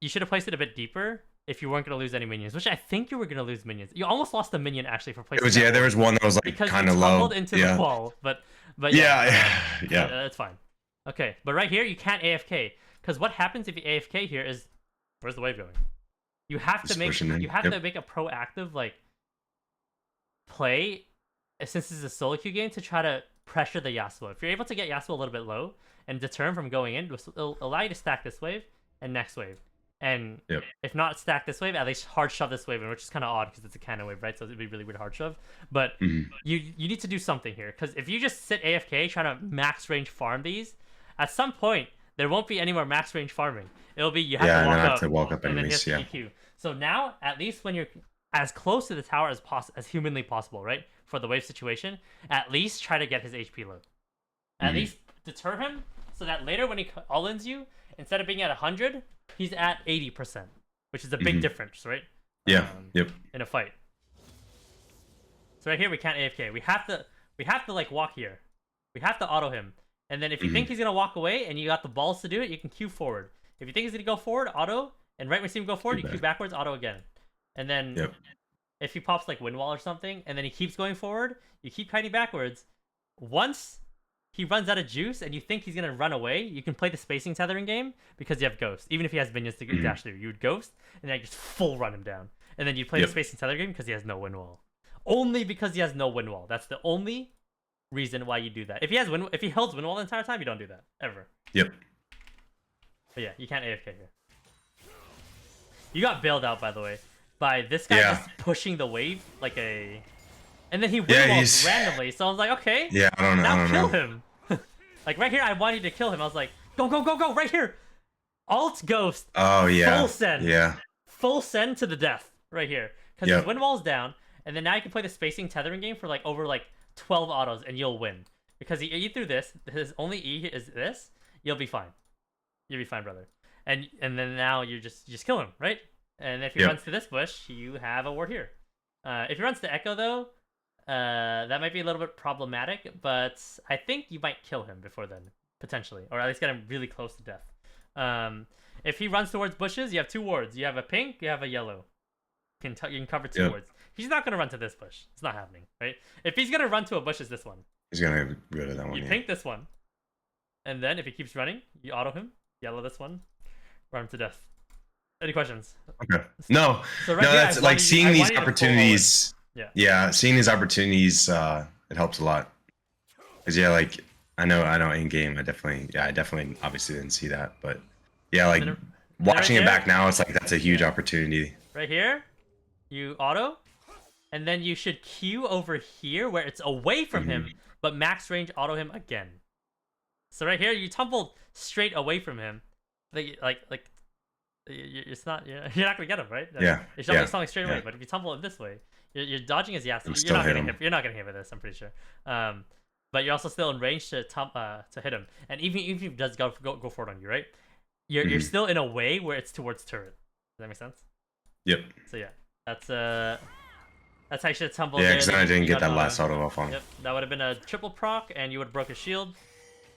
you should have placed it a bit deeper if you weren't going to lose any minions, which I think you were going to lose minions. You almost lost a minion, actually, for placing there was one that was, like, kind of low. Because you tumbled into the wall, but that's fine. Okay, but right here, you can't AFK. Because what happens if you AFK here is... Where's the wave going? You have to make to make a proactive, like, play, since this is a solo queue game, to try to pressure the Yasuo. If you're able to get Yasuo a little bit low and deter him from going in, it'll allow you to stack this wave and next wave. And if not stack this wave, at least hard shove this wave in, which is kind of odd because it's a cannon wave, right? So it'd be really weird hard shove. But you need to do something here, because if you just sit AFK trying to max range farm these, at some point there won't be any more max range farming. It'll be you have to walk up and then hit EQ. So now, at least when you're as close to the tower as humanly possible, right? For the wave situation, at least try to get his HP low. At least deter him so that later when he all-ins you, instead of being at 100, he's at 80%, which is a big difference, right? In a fight. So right here we can't AFK. We have to like walk here. We have to auto him. And then if you think he's gonna walk away and you got the balls to do it, you can queue forward. If you think he's gonna go forward, auto, and right when you see him go forward, you queue backwards, auto again. And then if he pops like wind wall or something, and then he keeps going forward, you keep kiting backwards. Once he runs out of juice and you think he's gonna run away, you can play the spacing tethering game because you have ghost. Even if he has minions to dash through, you would ghost and then just full run him down. And then you play the spacing tethering game because he has no wind wall. Only because he has no wind wall. That's the only reason why you do that. If he holds wind wall the entire time, you don't do that ever. But yeah, you can't AFK here. You got bailed out, by the way, by this guy just pushing the wave like a... And then he wind walls randomly, so I was like, okay, I don't know. Now kill him. Like right here, I wanted to kill him. I was like, go, right here. Alt ghost. Oh, yeah. Full send. Full send to the death right here. Because his wind wall's down, and then now you can play the spacing tethering game for like over like 12 autos, and you'll win. Because you E through this, his only E is this, you'll be fine. You'll be fine, brother. And then now you just kill him, right? And if he runs to this bush, you have a ward here. If he runs to Echo, though, that might be a little bit problematic, but I think you might kill him before then, potentially. Or at least get him really close to death. If he runs towards bushes, you have 2 wards. You have a pink, you have a yellow. You can cover 2 wards. He's not going to run to this bush. It's not happening, right? If he's going to run to a bush, it's this one. He's going to go to that one. You pink this one. And then if he keeps running, you auto him. Yellow this one. Run him to death. Any questions? Okay. No. So that's like seeing these opportunities. Seeing these opportunities, it helps a lot. Cause like I know in game, I definitely obviously didn't see that, but like watching it back now, it's like that's a huge opportunity. Right here, you auto, and then you should queue over here where it's away from him, but max range auto him again. So right here, you tumbled straight away from him, like it's not you're not gonna get him, right? It's not straight away. But if you tumble it this way, you're dodging his Yasuo. You're not gonna hit with this, I'm pretty sure. But you're also still in range to hit him. And even if he does go forward on you, right? You're still in a way where it's towards turret. Does that make sense? Yep. So yeah, that's how you should have tumbled. Yeah, because I didn't get that last auto off on. Yep, that would have been a triple proc, and you would have broke his shield,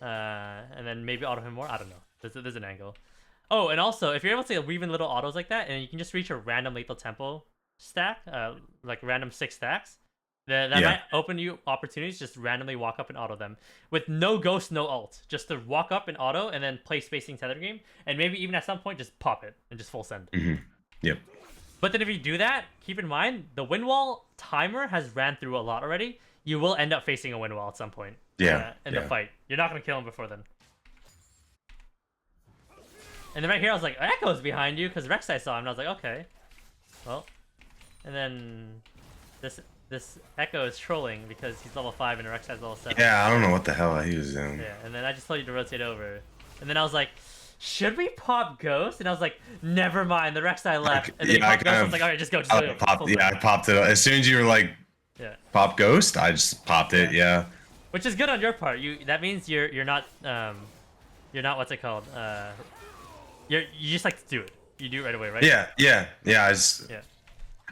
and then maybe auto him more. I don't know. There's an angle. Oh, and also, if you're able to weave in little autos like that, and you can just reach a random lethal tempo stack, like random 6 stacks, that might open you opportunities to just randomly walk up and auto them. With no ghost, no ult. Just to walk up and auto, and then play spacing tether game, and maybe even at some point just pop it, and just full send. Yep. But then if you do that, keep in mind, the wind wall timer has ran through a lot already. You will end up facing a wind wall at some point in the fight. You're not going to kill him before then. And then right here, I was like, Echo's behind you, because Rek'Sai saw him, and I was like, okay. Well, And then this Echo is trolling because he's level 5 and Rek'Sai's level 7. Yeah, I don't know what the hell he was doing. Yeah, and then I just told you to rotate over. And then I was like, should we pop Ghost? And I was like, never mind, the Rek'Sai left. And then yeah, Ghost, I was like, alright, just go. I popped it. As soon as you were like, pop Ghost, I just popped it, yeah. Which is good on your part. That means you're not what's it called? You just like to do it. You do it right away, right? Yeah.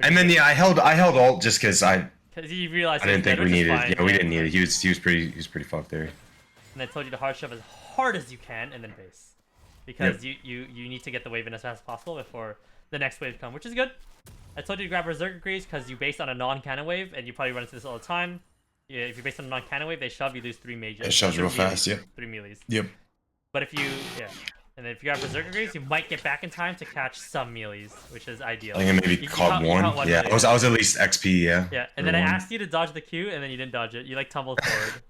And then I held alt just because you realized I didn't think we needed. Fine. Yeah, we didn't need it. He was pretty fucked there. And I told you to hard shove as hard as you can and then base, because you need to get the wave in as fast as possible before the next wave comes, which is good. I told you to grab Berserker Greaves because you based on a non-cannon wave, and you probably run into this all the time. Yeah, if you're based on a non-cannon wave, they shove, you lose 3 mages. It shoves real fast, yep. 3 melees. Yep. But if you, and then if you grab Berserker Greaves, you might get back in time to catch some melees, which is ideal. I think I maybe caught one. Yeah, I was at least XP, yeah. Yeah, and then I asked you to dodge the Q, and then you didn't dodge it. You like tumbled forward.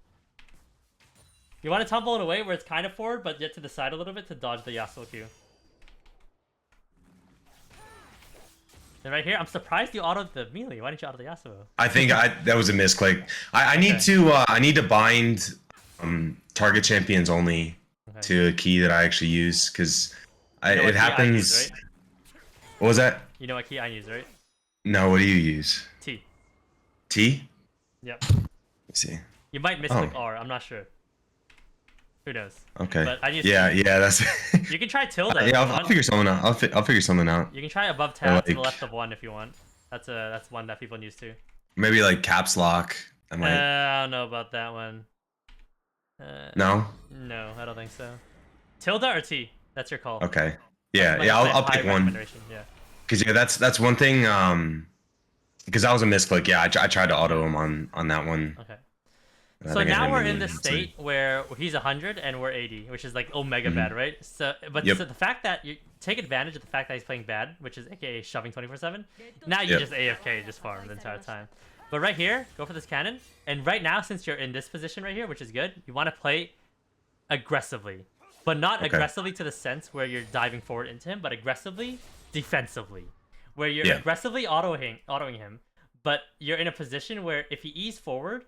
You want to tumble in a way where it's kind of forward, but yet to the side a little bit to dodge the Yasuo Q. And right here, I'm surprised you autoed the melee. Why didn't you auto the Yasuo? I think that was a misclick. I need to bind target champions only to a key that I actually use, because it happens. Use, right? What was that? You know what key I use, right? No, what do you use? T. T? Yep. Let's see. You might misclick R. I'm not sure. Who knows? Okay. But I use that's. You can try tilde. Yeah, I'll figure something out. I'll figure something out. You can try above tab to the left of 1 if you want. That's one that people use too. Maybe like caps lock. I don't know about that one. No. No, I don't think so. Tilde or T? That's your call. Okay. Yeah, I'll pick one. Yeah. Because that's one thing. Because that was a misclick. Yeah, I tried to auto him on that one. Okay. So now we're in the state where he's 100 and we're 80, which is like Omega bad, right? So, but so the fact that you take advantage of the fact that he's playing bad, which is aka shoving 24/7. Now you just AFK, just farm the entire time. But right here, go for this cannon. And right now, since you're in this position right here, which is good, you want to play aggressively, but not aggressively to the sense where you're diving forward into him, but aggressively defensively, where you're aggressively autoing him, but you're in a position where if he E's forward,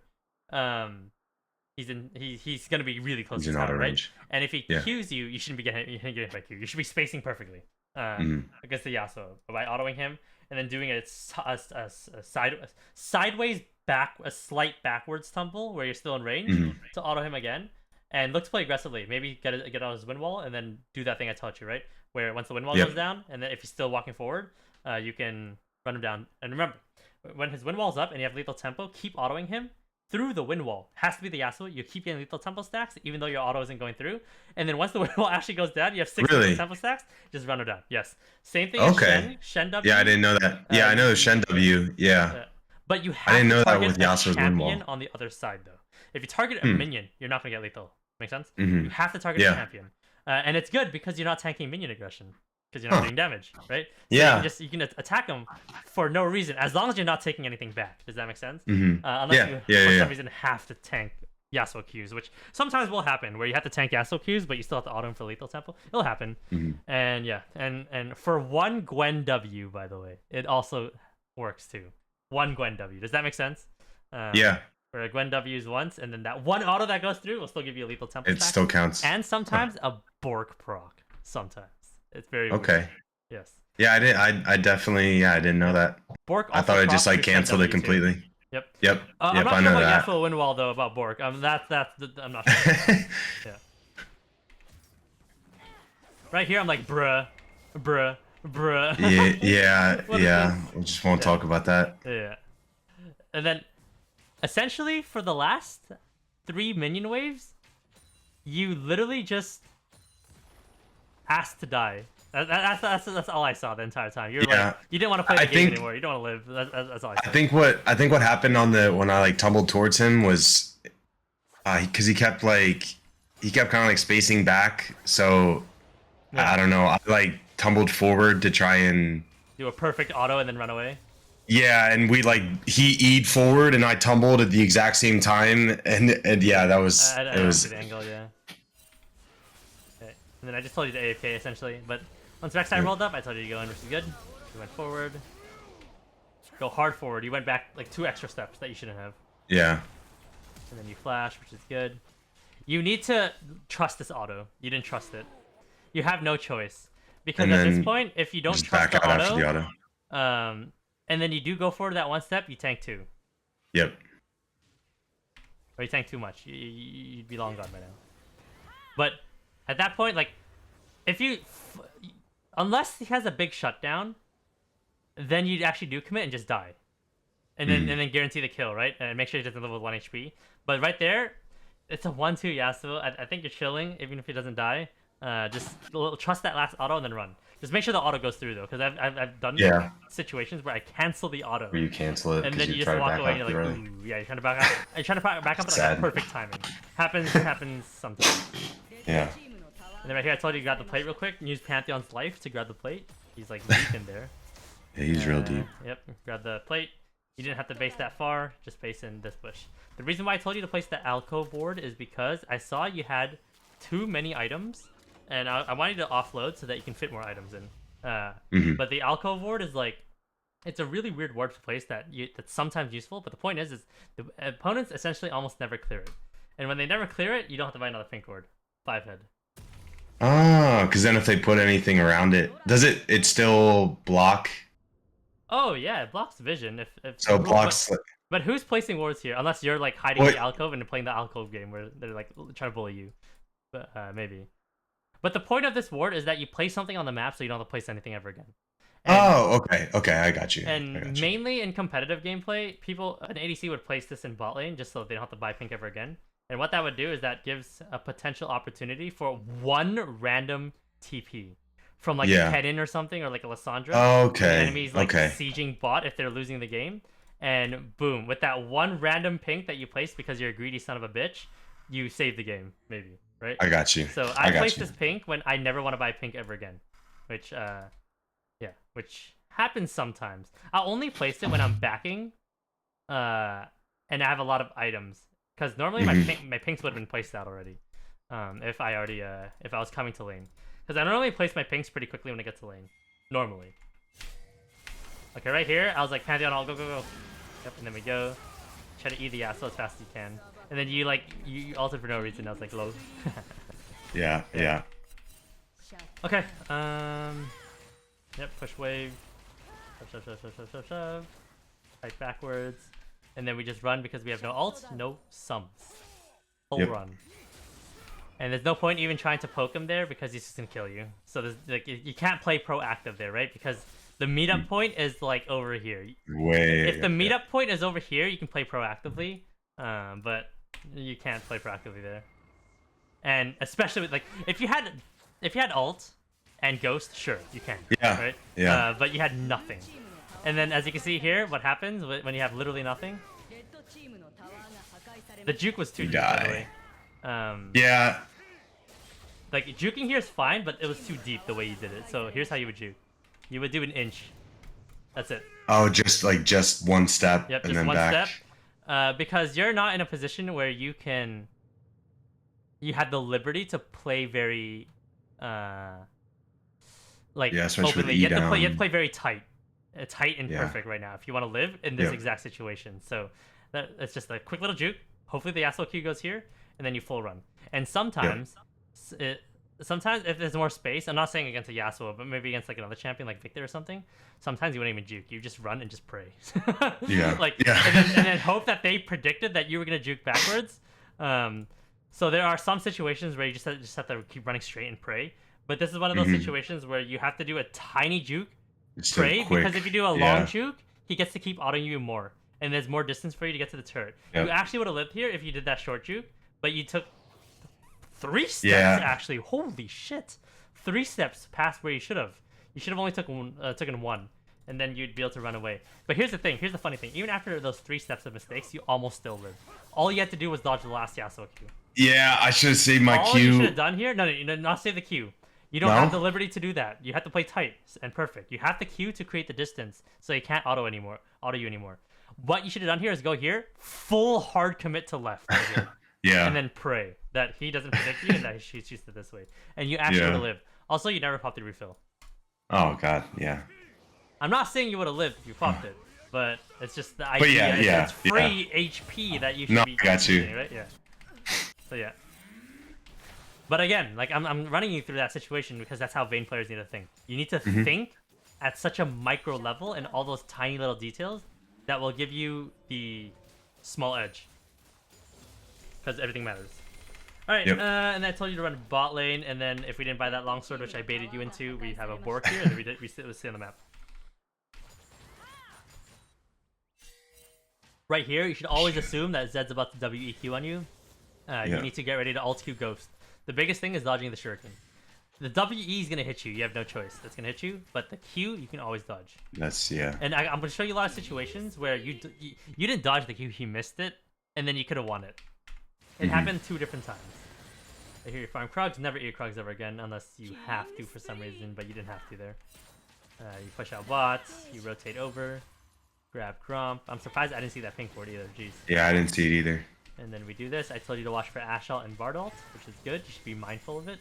he's gonna be really close to tower, right? And if he Qs you, you shouldn't be getting hit by Q. You should be spacing perfectly against the Yasuo by autoing him and then doing a sideways a slight backwards tumble where you're still in range to auto him again. And look to play aggressively. Maybe get on his wind wall and then do that thing I taught you, right? Where once the wind wall goes down, and then if he's still walking forward, you can run him down. And remember, when his wind wall's up and you have lethal tempo, keep autoing him through the wind wall. Has to be the Yasuo. You keep getting lethal tempo stacks, even though your auto isn't going through. And then once the wind wall actually goes down, you have 6 lethal tempo stacks. Just run him down. Yes. Same thing. As Shen W. Yeah, I didn't know that. Yeah, I know the Shen W. Yeah. But you have to target a champion on the other side, though. If you target a minion, you're not gonna get lethal. Make sense? You have to target a champion, and it's good because you're not tanking minion aggression because you're not doing damage, right? So you can attack them for no reason as long as you're not taking anything back. Does that make sense? Unless you for some reason have to tank Yasuo Qs, which sometimes will happen, where you have to tank Yasuo Qs, but you still have to auto him for lethal tempo. It'll happen, and for one Gwen W, by the way, it also works too. One Gwen W. Does that make sense? Where a Gwen W's once, and then that one auto that goes through will still give you a lethal tempo. It still counts. And sometimes a Bork proc. Sometimes. It's very weird. Yes. Yeah, I definitely, I didn't know that. Bork I thought it just like canceled it completely. Too. Yep. I'm not I sure know about that. Yasuo win wall though about Bork. I'm not sure. Right here I'm like bruh. Yeah. We just won't talk about that. Yeah. And then essentially for the last 3 minion waves, you literally just asked to die. That's all I saw the entire time. You're like, you didn't want to play the game anymore. You don't want to live. That's all I saw. I think what happened when I like tumbled towards him was because he kept kind of like spacing back. So I don't know. I like tumbled forward to try and do a perfect auto and then run away. Yeah, and he E'd forward and I tumbled at the exact same time, and yeah, that was it was the angle, yeah. Okay. And then I just told you to AFK essentially, but once Rek'Sai rolled up, I told you to go in, which is good. We went forward. go hard forward. You went back like 2 extra steps that you shouldn't have. Yeah. And then you flash, which is good. You need to trust this auto. You didn't trust it. You have no choice. Because at this point, if you don't trust the auto, and then you do go forward that 1 step, you tank 2. Yep. Or you tank too much. You'd be long gone by now. But at that point, like, if you... unless he has a big shutdown, then you actually do commit and just die. And then guarantee the kill, right? And make sure he doesn't live with 1 HP. But right there, it's a 1-2 Yasuo. I think you're chilling, even if he doesn't die. Just trust that last auto and then run. Just make sure the auto goes through, though, because I've done situations where I cancel the auto. Where you cancel it, and then you just walk away and you're like, ooh, yeah, you're trying to back up. You're trying to back up at like perfect timing. Happens sometimes. Yeah. And then right here, I told you grab the plate real quick. Use Pantheon's life to grab the plate. He's like deep in there. Yeah, he's real deep. Yep, grab the plate. You didn't have to base that far. Just base in this bush. The reason why I told you to place the alcove board is because I saw you had too many items. And I wanted to offload so that you can fit more items in. But the alcove ward is like, it's a really weird ward to place that's sometimes useful. But the point is the opponents essentially almost never clear it. And when they never clear it, you don't have to buy another pink ward. 5 head. Oh, because then if they put anything around it, does it still block? Oh yeah, it blocks vision. So it blocks. But who's placing wards here? Unless you're like hiding in the alcove and playing the alcove game where they're like trying to bully you. But maybe. But the point of this ward is that you place something on the map so you don't have to place anything ever again. Okay, I got you. And mainly in competitive gameplay, an ADC would place this in bot lane just so they don't have to buy pink ever again. And what that would do is that gives a potential opportunity for 1 random TP from like a Kennen or something, or like a Lissandra. Enemies like sieging bot if they're losing the game. And boom, with that 1 random pink that you place because you're a greedy son of a bitch, you save the game, maybe. Right? I got you. So I placed this pink when I never want to buy pink ever again, which happens sometimes. I'll only place it when I'm backing, and I have a lot of items, because normally my pinks would have been placed out already, if I was coming to lane, because I normally place my pinks pretty quickly when I get to lane, normally. Okay, right here I was like, Pantheon, I'll go. Yep, and then we go. Try to eat the Yasuo as fast as you can. And then you ulted for no reason. I was like, low. Yeah. Okay. Yep. Push wave. Shove. Fight backwards. And then we just run because we have no ult, no sums. Full run. And there's no point even trying to poke him there because he's just gonna kill you. So there's like you can't play proactive there, right? Because the meetup point is like over here. If the meetup point is over here, you can play proactively. But you can't play proactively there. And especially with, like, if you had ult and ghost, sure, you can. Yeah. Right? Yeah. But you had nothing. And then as you can see here, what happens when you have literally nothing? The juke was too deep, by the way. Yeah. Like, juking here is fine, but it was too deep the way you did it. So here's how you would juke. You would do an inch. That's it. Oh, just 1 step and then back. Step. Because you're not in a position where you have the liberty to play very openly. You have to play very tight. Tight and perfect right now if you want to live in this exact situation. So it's just a quick little juke. Hopefully the Yasuo Q goes here, and then you full run. And sometimes if there's more space, I'm not saying against a Yasuo, but maybe against like another champion like Victor or something, sometimes you wouldn't even juke. You just run and just pray. And then hope that they predicted that you were going to juke backwards. So there are some situations where you just have to keep running straight and pray. But this is one of those situations where you have to do a tiny juke, pray, because if you do a long juke, he gets to keep autoing you more. And there's more distance for you to get to the turret. You actually would have lived here if you did that short juke, but you took 3 steps, actually. Holy shit. 3 steps past where you should have. You should have only taken 1, and then you'd be able to run away. But here's the thing. Here's the funny thing. Even after those 3 steps of mistakes, you almost still live. All you had to do was dodge the last Yasuo Q. Yeah, I should have saved my Q. All you should have done here? No, not save the Q. You don't have the liberty to do that. You have to play tight and perfect. You have the Q to create the distance, so you can't auto you anymore. What you should have done here is go here, full hard commit to left. Right here. And then pray that he doesn't predict you and that he shoots it this way. And you actually would have lived. Also, you never popped the refill. Oh, God, yeah. I'm not saying you would have lived if you popped it. But it's just the idea. It's free HP that you should be using, right? Yeah. So yeah. But again, like I'm running you through that situation because that's how Vayne players need to think. You need to think at such a micro level and all those tiny little details that will give you the small edge. Because everything matters. Alright, and I told you to run bot lane, and then if we didn't buy that longsword, which I baited you into, we have a Bork here, and then we sit on the map. Right here, you should always assume that Zed's about to WEQ on you. You need to get ready to ult Q Ghost. The biggest thing is dodging the shuriken. The WE is going to hit you. You have no choice. That's going to hit you. But the Q, you can always dodge. And I'm going to show you a lot of situations where you didn't dodge the Q, he missed it, and then you could have won it. It happened 2 different times. I hear you farm Krugs. Never eat Krugs ever again unless you have to for some reason, but you didn't have to there. You push out bots. You rotate over. Grab Grump. I'm surprised I didn't see that pink ward either. Jeez. Yeah, I didn't see it either. And then we do this. I told you to watch for Ashalt and Bard ult, which is good. You should be mindful of it.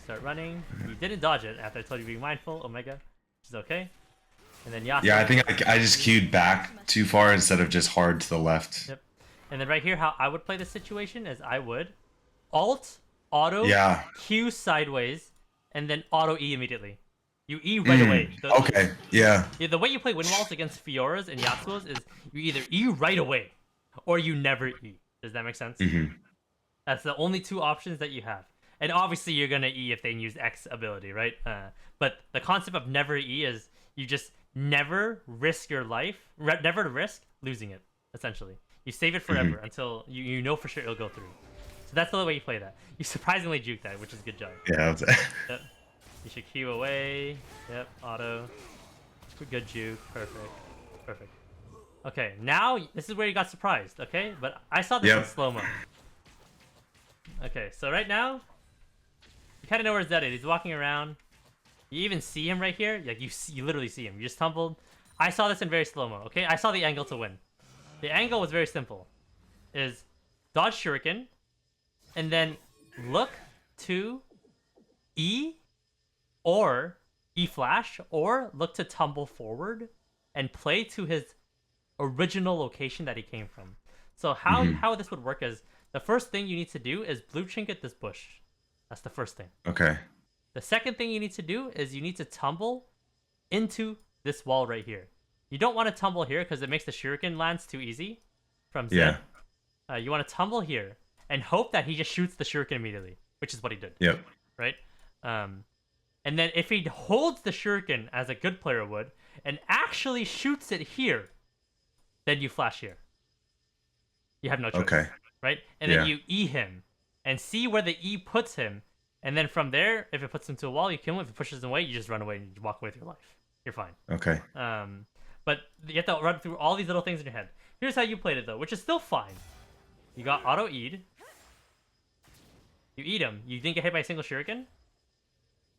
Start running. You didn't dodge it after I told you to be mindful. Omega, which is okay. And then Yasuo. Yeah, I think I just queued back too far instead of just hard to the left. Yep. And then right here, how I would play this situation is I would alt, auto, Q sideways, and then auto E immediately. You E right away. The way you play win walls against Fioras and Yasuos is you either E right away, or you never E. Does that make sense? That's the only 2 options that you have. And obviously you're gonna E if they use X ability, right? But the concept of never E is you just never risk your life, never risk losing it, essentially. You save it forever until you know for sure it'll go through. So that's the way you play that. You surprisingly juke that, which is a good job. Yeah. Yep. You should Q away. Yep, auto. Good juke. Perfect. Okay, now this is where you got surprised, okay? But I saw this in slow-mo. Okay, so right now, you kind of know where Zed is. He's walking around. You even see him right here. Like you literally see him. You just tumbled. I saw this in very slow-mo, okay? I saw the angle to win. The angle was very simple. Is dodge shuriken, and then look to E or E flash, or look to tumble forward and play to his original location that he came from. So how this would work is the first thing you need to do is blue trinket this bush. That's the first thing. Okay. The second thing you need to do is you need to tumble into this wall right here. You don't want to tumble here because it makes the shuriken lands too easy from Zed. You want to tumble here and hope that he just shoots the shuriken immediately, which is what he did. Yep. Right? And then if he holds the shuriken as a good player would and actually shoots it here, then you flash here. You have no choice. Okay. Right? And then you E him and see where the E puts him. And then from there, if it puts him to a wall, you kill him. If it pushes him away, you just run away and you walk away with your life. You're fine. Okay. But you have to run through all these little things in your head. Here's how you played it, though, which is still fine. You got auto-E'd. You eat him. You didn't get hit by a single shuriken.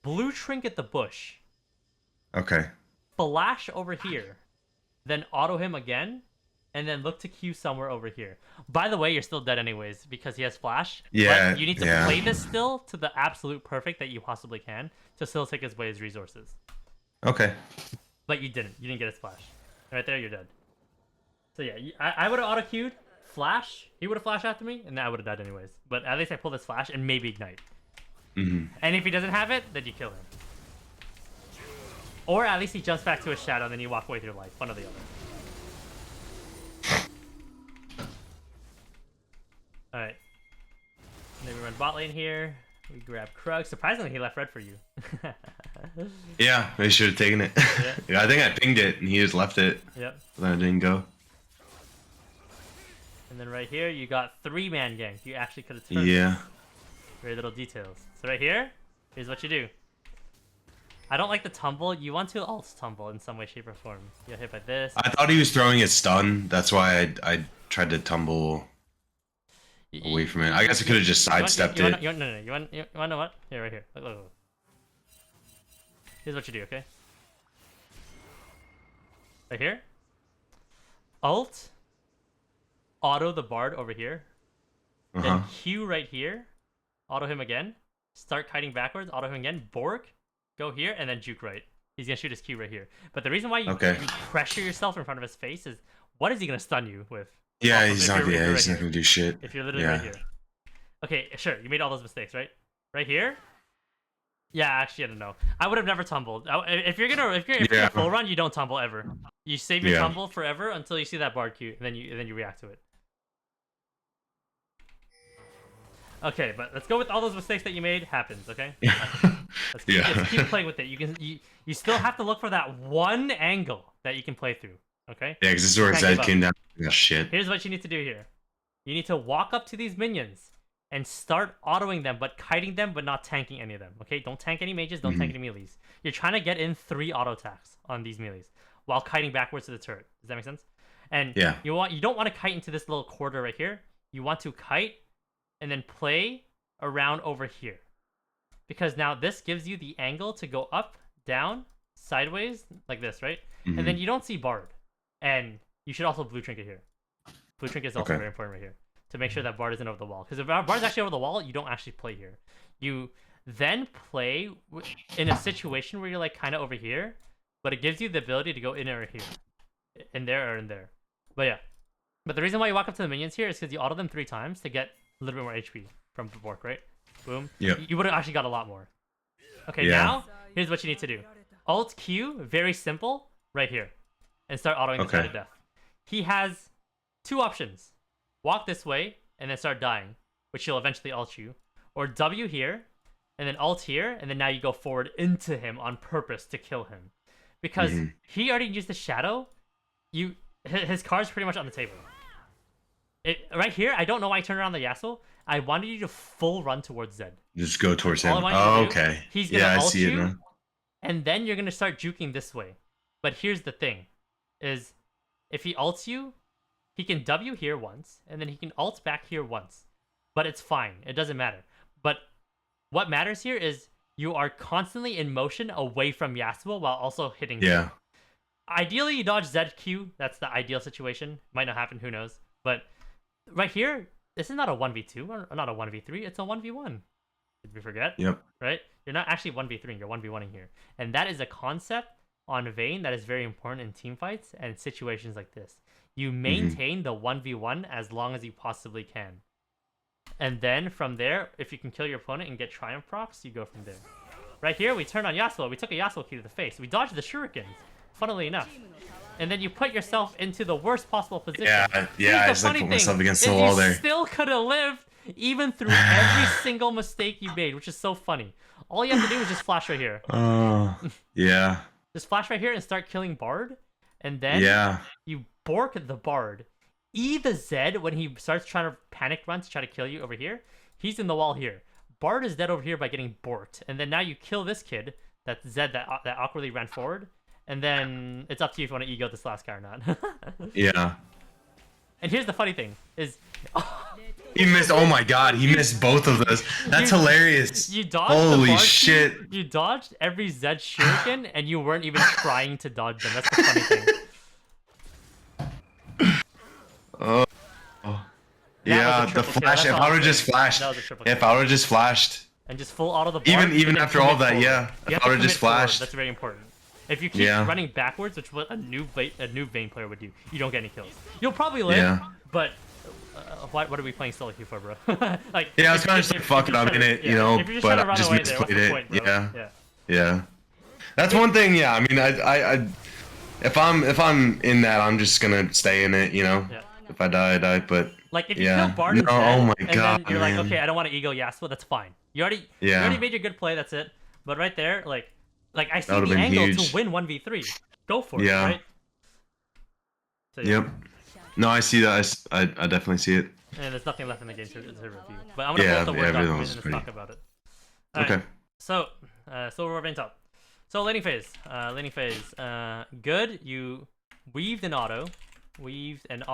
Blue trinket the bush. Okay. Flash over here. Then auto him again. And then look to Q somewhere over here. By the way, you're still dead anyways because he has flash. Yeah. But you need to play this still to the absolute perfect that you possibly can to still take away his resources. Okay. But you didn't. You didn't get a splash. Right there, you're dead. So yeah, I would have auto-queued, flash. He would have flashed after me, and I would have died anyways. But at least I pulled this flash and maybe ignite. And if he doesn't have it, then you kill him. Or at least he jumps back to his shadow, and then you walk away with your life. One or the other. Alright. Then we run bot lane here. We grab Krug. Surprisingly, he left red for you. Yeah, they should have taken it. Yeah, I think I pinged it and he just left it. Yep. Then it didn't go. And then right here, you got 3-man gank. You actually could have turned. Yeah. Very little details. So right here, here's what you do. I don't like the tumble. You want to alt tumble in some way, shape, or form. You get hit by this. I thought he was throwing his stun. That's why I tried to tumble away from it. I guess I could have just sidestepped it. You want to know what? Here, right here. Look. Here's what you do, okay? Right here. Alt. Auto the bard over here. Then Q right here. Auto him again. Start kiting backwards. Auto him again. Bork. Go here and then juke right. He's gonna shoot his Q right here. But the reason why you pressure yourself in front of his face is, what is he gonna stun you with? Yeah, he's not gonna do shit. If you're literally right here. Okay, sure, you made all those mistakes, right? Right here? Yeah, actually, I don't know. I would have never tumbled. If you're gonna full run, you don't tumble ever. You save your tumble forever until you see that bard Q, and then you react to it. Okay, but let's go with all those mistakes that you made. Happens, okay? Let's keep playing with it. You still have to look for that one angle that you can play through, okay? Yeah, because this is where Zed came down. Oh, shit. Here's what you need to do here. You need to walk up to these minions and start autoing them, but kiting them, but not tanking any of them, okay? Don't tank any mages, don't tank any melees. You're trying to get in 3 auto attacks on these melees while kiting backwards to the turret. Does that make sense? And you don't want to kite into this little quarter right here. You want to kite and then play around over here. Because now this gives you the angle to go up, down, sideways, like this, right? And then you don't see Bard. And you should also blue trinket here. Blue trinket is also very important right here, to make sure that Bard isn't over the wall. Because if Bard's actually over the wall, you don't actually play here. You then play in a situation where you're like kind of over here, but it gives you the ability to go in or here. In there or in there. But yeah. But the reason why you walk up to the minions here is because you auto them 3 times to get a little bit more HP from Bork, right? Boom. Yeah. You would have actually got a lot more. Okay, now, here's what you need to do. Alt Q, very simple, right here. And start autoing this guy to death. He has 2 options. Walk this way, and then start dying, which he'll eventually ult you. Or W here, and then ult here, and then now you go forward into him on purpose to kill him. Because he already used the shadow, his card's pretty much on the table. Right here, I don't know why I turned around the Yasuo. I wanted you to full run towards Zed. Just go towards him. Oh, okay. He's gonna ult you, and then you're gonna start juking this way. But here's the thing, is if he ults you, he can W here once, and then he can ult back here once. But it's fine. It doesn't matter. But what matters here is you are constantly in motion away from Yasuo while also hitting him. Ideally, you dodge ZQ. That's the ideal situation. Might not happen. Who knows? But right here, this is not a 1v2 or not a 1v3. It's a 1v1. Did we forget? Yep. Right? You're not actually 1v3. You're 1v1ing here. And that is a concept on Vayne that is very important in team fights and situations like this. You maintain the 1v1 as long as you possibly can. And then from there, if you can kill your opponent and get triumph procs, you go from there. Right here, we turned on Yasuo. We took a Yasuo key to the face. We dodged the shurikens, funnily enough. And then you put yourself into the worst possible position. I just put myself against the wall there. You still could have lived even through every single mistake you made, which is so funny. All you have to do is just flash right here. Just flash right here and start killing Bard. And then you bork the Bard. E the Zed, when he starts trying to panic run to try to kill you over here, he's in the wall here. Bard is dead over here by getting borked. And then now you kill this kid, that Zed that awkwardly ran forward. And then it's up to you if you want to ego this last guy or not. And here's the funny thing, is... he missed, oh my god, he missed both of those. That's hilarious. You dodged Holy shit. You dodged every Zed shuriken, and you weren't even trying to dodge them. That's the funny thing. Yeah, the flash, if I would have just flashed. If I would have just flashed. And just full auto the bar. Even after all that, if I would have just flashed. That's very important. If you keep running backwards, which is what a new Vayne player would do, you don't get any kills. You'll probably live, but what are we playing solo queue for, bro? Like, I was kind of just like, fuck it, I'm in it, you know, but I just misplayed it. Yeah. That's one thing. I mean, I if I'm in that, I'm just gonna stay in it, you know. If I die, I die. But like, if you kill Bard and then you're like, okay, I don't want to ego Yasuo. That's fine. You already made your good play. That's it. But right there, like I see the angle to win 1v3. Go for it, right? So, No, I see that. I definitely see it. And there's nothing left in the game to review. But I'm gonna put the word document and let's talk about it. Okay. So, we're Vayne top. So laning phase. Good. You weaved an auto. When you don't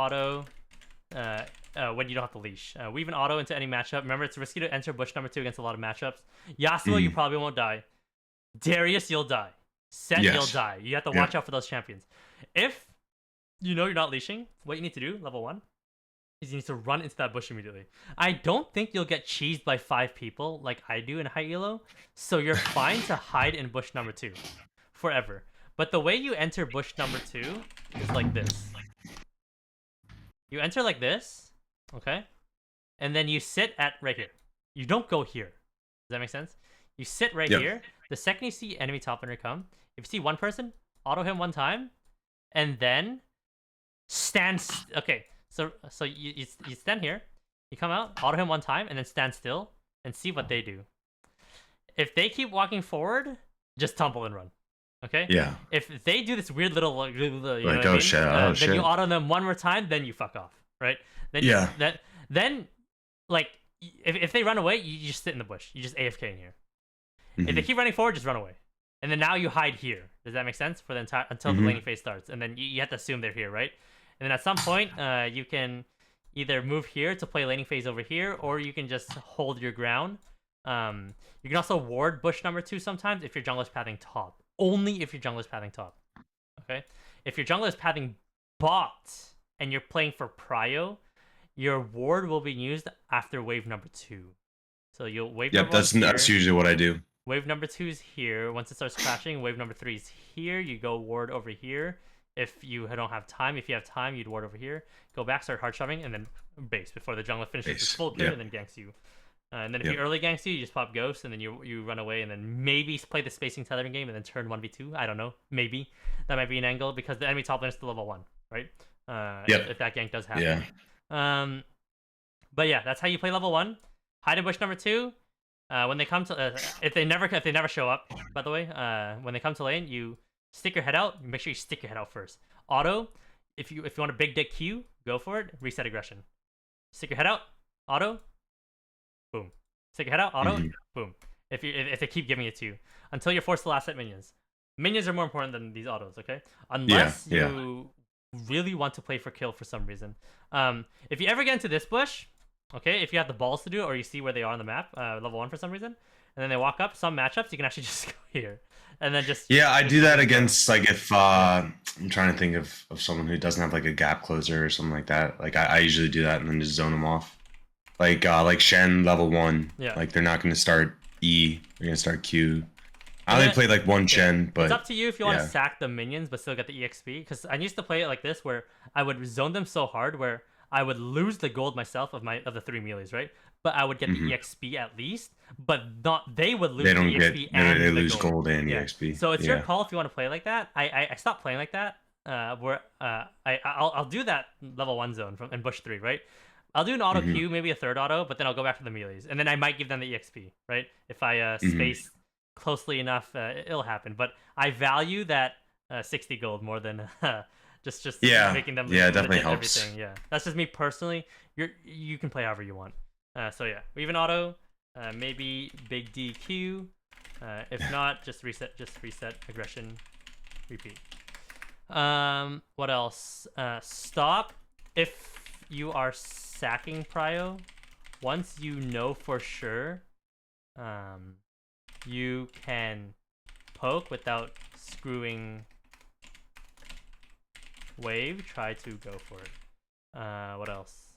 have to leash. Weave an auto into any matchup. Remember, it's risky to enter bush number 2 against a lot of matchups. Yasuo, you probably won't die. Darius, you'll die. Set, you'll die. You have to watch out for those champions. If you know you're not leashing, what you need to do, level 1, is you need to run into that bush immediately. I don't think you'll get cheesed by 5 people like I do in high elo, so you're fine to hide in bush number 2. forever. But the way you enter bush number 2 is like this. You enter like this, okay? And then you sit at right here. You don't go here. Does that make sense? You sit right here. The second you see enemy top laner come, if you see one person, auto him one time, and then stand. Okay, so you stand here, you come out, auto him one time, and then stand still and see what they do. If they keep walking forward, just tumble and run. Okay. Yeah. If they do this weird little like oh shit, oh shit, then you auto them one more time, then you fuck off, right? Then then like if they run away, you just sit in the bush. You just AFK in here. If they keep running forward, just run away. And then now you hide here. Does that make sense? For the entire until the laning phase starts, and then you have to assume they're here, right? And then at some point, you can either move here to play laning phase over here, or you can just hold your ground. You can also ward bush number 2 sometimes if your jungler is pathing top. Only if your jungler is pathing top. Okay? If your jungler is pathing bot and you're playing for prio, your ward will be used after wave number 2. So you'll wave. Yep, that's usually what I do. Wave number 2 is here. Once it starts crashing, wave number 3 is here. You go ward over here. If you don't have time, if you have time, you'd ward over here. Go back, start hard shoving, and then base before the jungler finishes its full clear and then ganks you. And then if he early ganks you, you just pop ghost, and then you run away, and then maybe play the spacing tethering game, and then turn 1v2. I don't know. Maybe. That might be an angle, because the enemy top lane is still level 1, right? If that gank does happen. Yeah. But yeah, that's how you play level 1. Hide in bush number 2. When they come to if they never show up, by the way, when they come to lane, you stick your head out. Make sure you stick your head out first. Auto, if you want a big dick Q, go for it. Reset aggression. Stick your head out. Auto. Boom. Stick your head out. Auto. Boom. If they keep giving it to you until you're forced to last hit minions. Minions are more important than these autos. Okay, unless you really want to play for kill for some reason. If you ever get into this bush. Okay, if you have the balls to do it, or you see where they are on the map, level 1 for some reason, and then they walk up, some matchups, you can actually just go here. And then just... Yeah, I do that against, like, if, I'm trying to think of someone who doesn't have, like, a gap closer or something like that. Like, I usually do that and then just zone them off. Like Shen, level 1. Yeah. Like, they're not going to start E, they're going to start Q. I only played, like, one Shen, but... It's up to you if you want to sack the minions, but still get the EXP. Because I used to play it like this, where I would zone them so hard, where... I would lose the gold myself of the 3 melees, right? But I would get the EXP at least, but not they would lose the EXP and they lose gold and EXP. So it's your call if you want to play like that. I stopped playing like that. Where I'll do that level 1 zone in bush 3, right? I'll do an auto Q, maybe a third auto, but then I'll go back to the melees, and then I might give them the EXP, right? If I space closely enough, it'll happen. But I value that 60 gold more than. Just making them definitely helps. Everything. Yeah, that's just me personally. You can play however you want. So yeah, even auto, maybe big DQ. If not, just reset aggression, repeat. What else? Stop if you are sacking prio. Once you know for sure, you can poke without screwing. Wave, try to go for it. What else?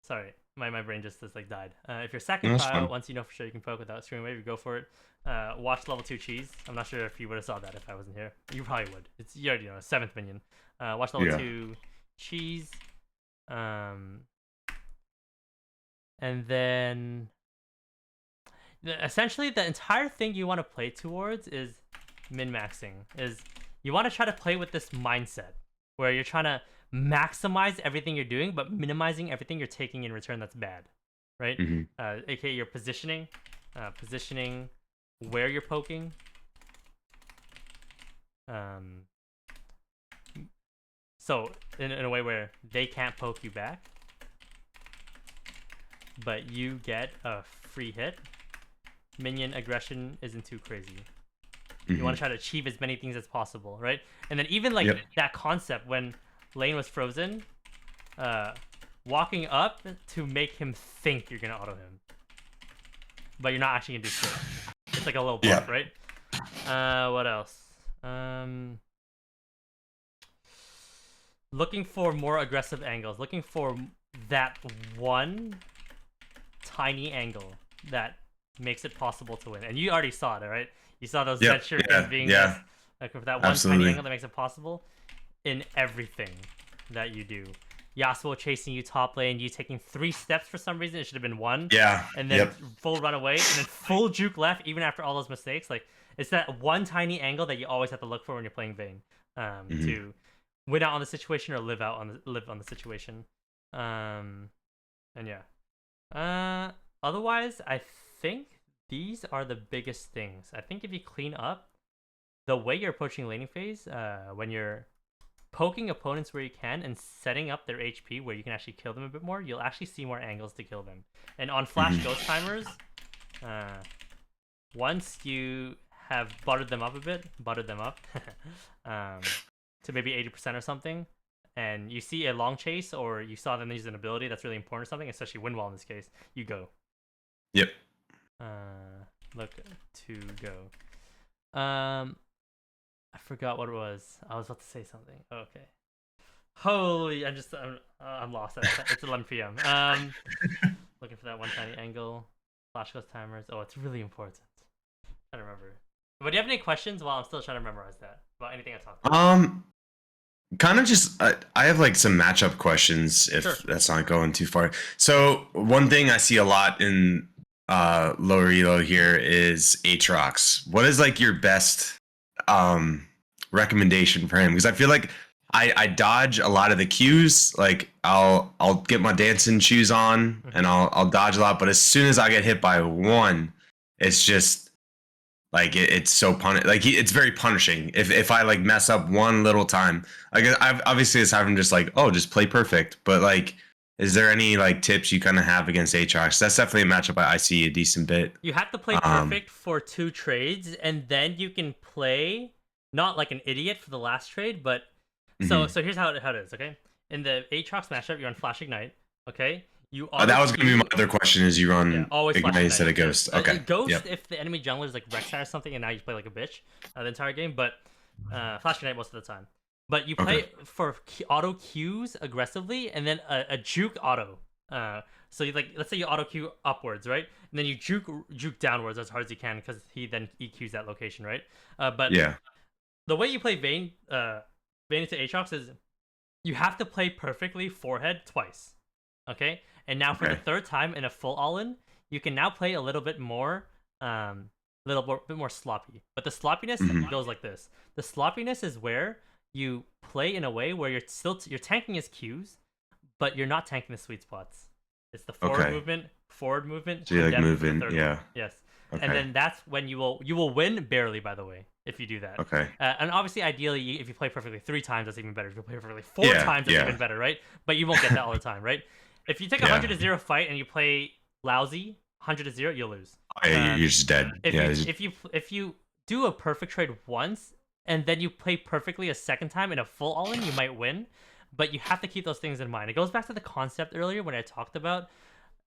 Sorry, my brain just died. If you're sacking pile, once you know for sure you can poke without screwing wave, you go for it. Watch level 2 cheese. I'm not sure if you would have saw that if I wasn't here. You probably would. You already know, 7th minion. Watch level 2 cheese. And then essentially the entire thing you want to play towards is min-maxing. Is you want to try to play with this mindset where you're trying to maximize everything you're doing but minimizing everything you're taking in return that's bad, right? AKA your positioning where you're poking, so in a way where they can't poke you back but you get a free hit. Minion aggression isn't too crazy. You want to try to achieve as many things as possible, right? And then even that concept when lane was frozen, walking up to make him think you're gonna auto him, but you're not actually gonna do shit. It's like a little buff, right? What else? Looking for more aggressive angles. Looking for that one tiny angle that makes it possible to win. And you already saw it, right? You saw those Zed shurikens being like with that one tiny angle that makes it possible in everything that you do. Yasuo chasing you top lane, you taking 3 steps for some reason. It should have been 1. Yeah. And then full run away, and then full juke left, even after all those mistakes. Like, it's that one tiny angle that you always have to look for when you're playing Vayne, to win out on the situation or live on the situation. And yeah. Otherwise, I think these are the biggest things. I think if you clean up the way you're approaching laning phase, when you're poking opponents where you can and setting up their HP where you can actually kill them a bit more, you'll actually see more angles to kill them. And on flash ghost timers, once you have buttered them up to maybe 80% or something, and you see a long chase or you saw them use an ability that's really important or something, especially win wall in this case, you go. Yep. Look to go. I forgot what it was. I was about to say something. Okay. Holy, I'm lost. It's 11 p.m. Looking for that one tiny angle. Flash ghost timers. Oh, it's really important. I don't remember. But do you have any questions while I'm still trying to memorize that about anything I talked about? Kind of just I have like some matchup questions if that's not going too far. So one thing I see a lot in lower elo here is Aatrox. What is like your best recommendation for him? Because I feel like I dodge a lot of the cues. Like I'll get my dancing shoes on and I'll dodge a lot, but as soon as I get hit by one, it's just like it's so it's very punishing. If I like mess up one little time, like I've obviously aside from just like just play perfect, but like is there any like tips you kind of have against Aatrox? That's definitely a matchup I see a decent bit. You have to play perfect for 2 trades, and then you can play not like an idiot for the last trade, but so here's how it is, okay? In the Aatrox matchup, you're on Flash Ignite, okay? That was gonna be my other question: is you run always Ignite instead of Ghost? Okay, Ghost if the enemy jungler is like Rek'Sai or something, and now you play like a bitch the entire game, but Flash Ignite most of the time. But you play for auto Qs aggressively, and then a juke auto. So you let's say you auto Q upwards, right? And then you juke downwards as hard as you can because he then EQs that location, right? But the way you play Vayne into Aatrox is you have to play perfectly forehead twice, okay? And now for the 3rd time in a full all-in, you can now play a little bit more, bit more sloppy. But the sloppiness goes like this. The sloppiness is where you play in a way where you're tanking his Qs, but you're not tanking the sweet spots. It's the forward movement. So you like moving, Yes. Okay. And then that's when you will win barely, by the way, if you do that. Okay. And obviously, ideally, if you play perfectly 3 times, that's even better. If you play perfectly 4 times, that's even better, right? But you won't get that all the time, right? If you take a 100-0 fight and you play lousy 100-0, you'll lose. You're just dead. If you do a perfect trade once and then you play perfectly a second time in a full all-in, you might win. But you have to keep those things in mind. It goes back to the concept earlier when I talked about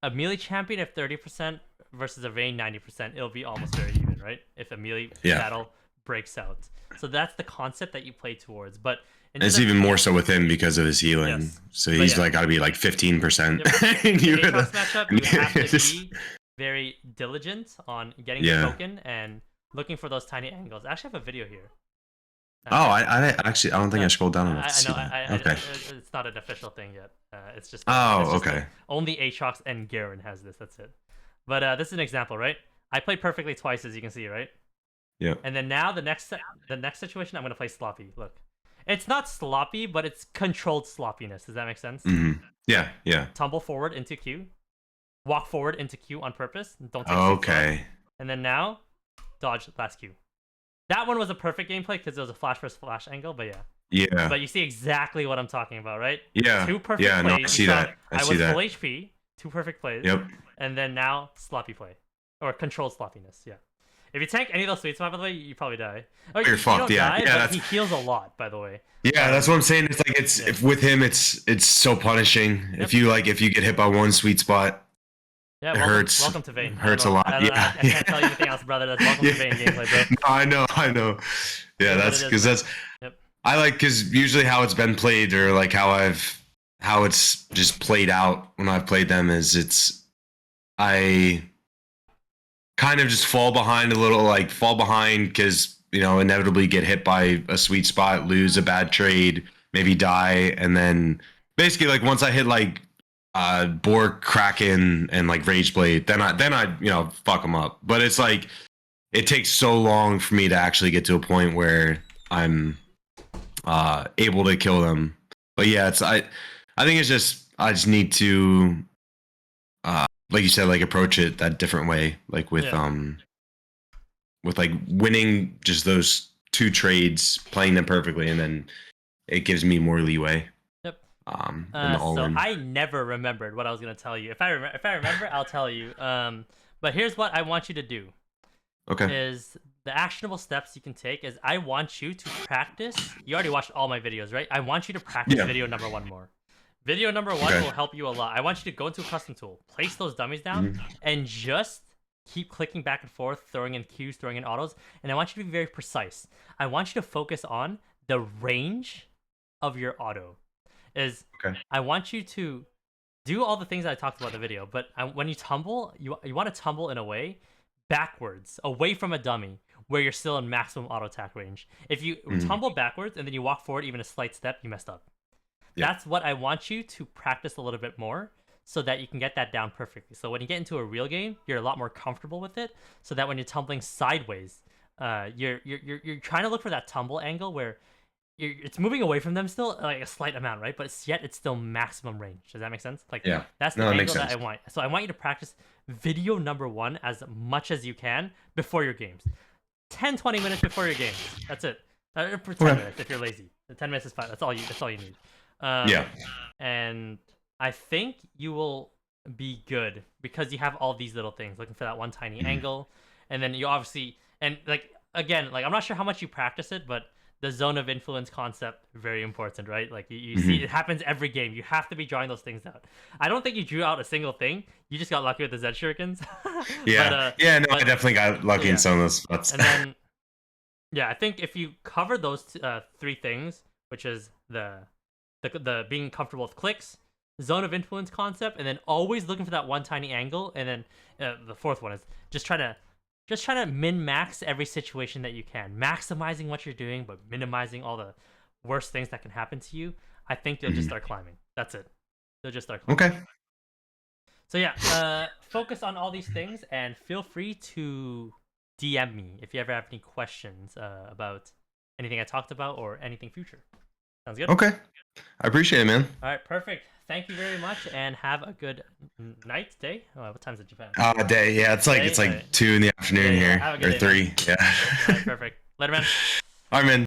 a melee champion at 30% versus a Vayne 90%. It'll be almost very even, right? If a melee battle breaks out. So that's the concept that you play towards. But it's even more so with him because of his healing. Yes. So he's like got to be like 15%. In the Aatrox matchup, you have to be very diligent on getting the token and looking for those tiny angles. I actually have a video here. I actually don't think I scrolled down on it. Okay. It's not an official thing yet. It's just only Aatrox and Garen has this. That's it. But this is an example, right? I played perfectly twice, as you can see, right? Yeah. And then now the next situation, I'm gonna play sloppy. Look, it's not sloppy, but it's controlled sloppiness. Does that make sense? Yeah. Tumble forward into Q, walk forward into Q on purpose. Don't take and then now, dodge last Q. That one was a perfect gameplay because it was a flash versus flash angle, but yeah. But you see exactly what I'm talking about, right? Yeah. 2 perfect plays. No, I see that. I was full HP, 2 perfect plays. Yep. And then now sloppy play, or controlled sloppiness. Yeah. If you tank any of those sweet spots, by the way, you probably die. Or you're fucked. But he heals a lot, by the way. Yeah, that's what I'm saying. It's like if with him, it's so punishing. Yep. If you get hit by one sweet spot. Yeah, it hurts. Welcome to Vayne. Hurts a lot. I can't tell you anything else, brother. That's welcome to Vayne gameplay, bro. No, I know. Yeah, that's because I like because usually how it's been played or like how it's just played out when I've played them is I kind of just fall behind a little, like fall behind because inevitably get hit by a sweet spot, lose a bad trade, maybe die, and then basically like once I hit like Bork, Kraken, and like Rageblade, then I fuck them up. But it's like it takes so long for me to actually get to a point where I'm able to kill them. But yeah, I think it's just I just need to like you said, like approach it that different way, like with like winning just those 2 trades, playing them perfectly, and then it gives me more leeway. Yep. In the all so in. I never remembered what I was gonna tell you. If I remember, I'll tell you. But here's what I want you to do. Okay. Is the actionable steps you can take is I want you to practice. You already watched all my videos, right? I want you to practice video number 1 more. Video number 1 will help you a lot. I want you to go into a custom tool, place those dummies down, and just keep clicking back and forth, throwing in Qs, throwing in autos, and I want you to be very precise. I want you to focus on the range of your auto. I want you to do all the things I talked about in the video, but when you tumble, you want to tumble in a way backwards, away from a dummy, where you're still in maximum auto attack range. If you tumble backwards and then you walk forward even a slight step, you messed up. Yep. That's what I want you to practice a little bit more so that you can get that down perfectly. So when you get into a real game, you're a lot more comfortable with it, so that when you're tumbling sideways, you're trying to look for that tumble angle where it's moving away from them still, like a slight amount, right? But yet it's still maximum range. Does that make sense? Like, yeah, that's the angle that I want. So I want you to practice video number 1 as much as you can before your games. 10-20 minutes before your games. That's it. For 10 minutes if you're lazy. 10 minutes is fine. That's all you need. And I think you will be good because you have all these little things, looking for that one tiny angle, and then you obviously, and like again, like I'm not sure how much you practice it, but the zone of influence concept, very important, right? Like you see it happens every game. You have to be drawing those things out. I don't think you drew out a single thing. You just got lucky with the Zed Shurikens. I definitely got lucky in some of those spots. And then I think if you cover those 3 things, which is the being comfortable with clicks, zone of influence concept, and then always looking for that one tiny angle, and then the 4th one is just trying to min-max every situation that you can, maximizing what you're doing, but minimizing all the worst things that can happen to you. I think you'll just start climbing. That's it. You'll just start climbing. Okay. So focus on all these things, and feel free to DM me if you ever have any questions about anything I talked about or anything future. Sounds good? Okay. I appreciate it, man. All right, perfect. Thank you very much, and have a good night, day. What time is it, Japan? Day. Yeah, it's like 2 in the afternoon here, or 3. Yeah. All right, perfect. Later, man. All right, man.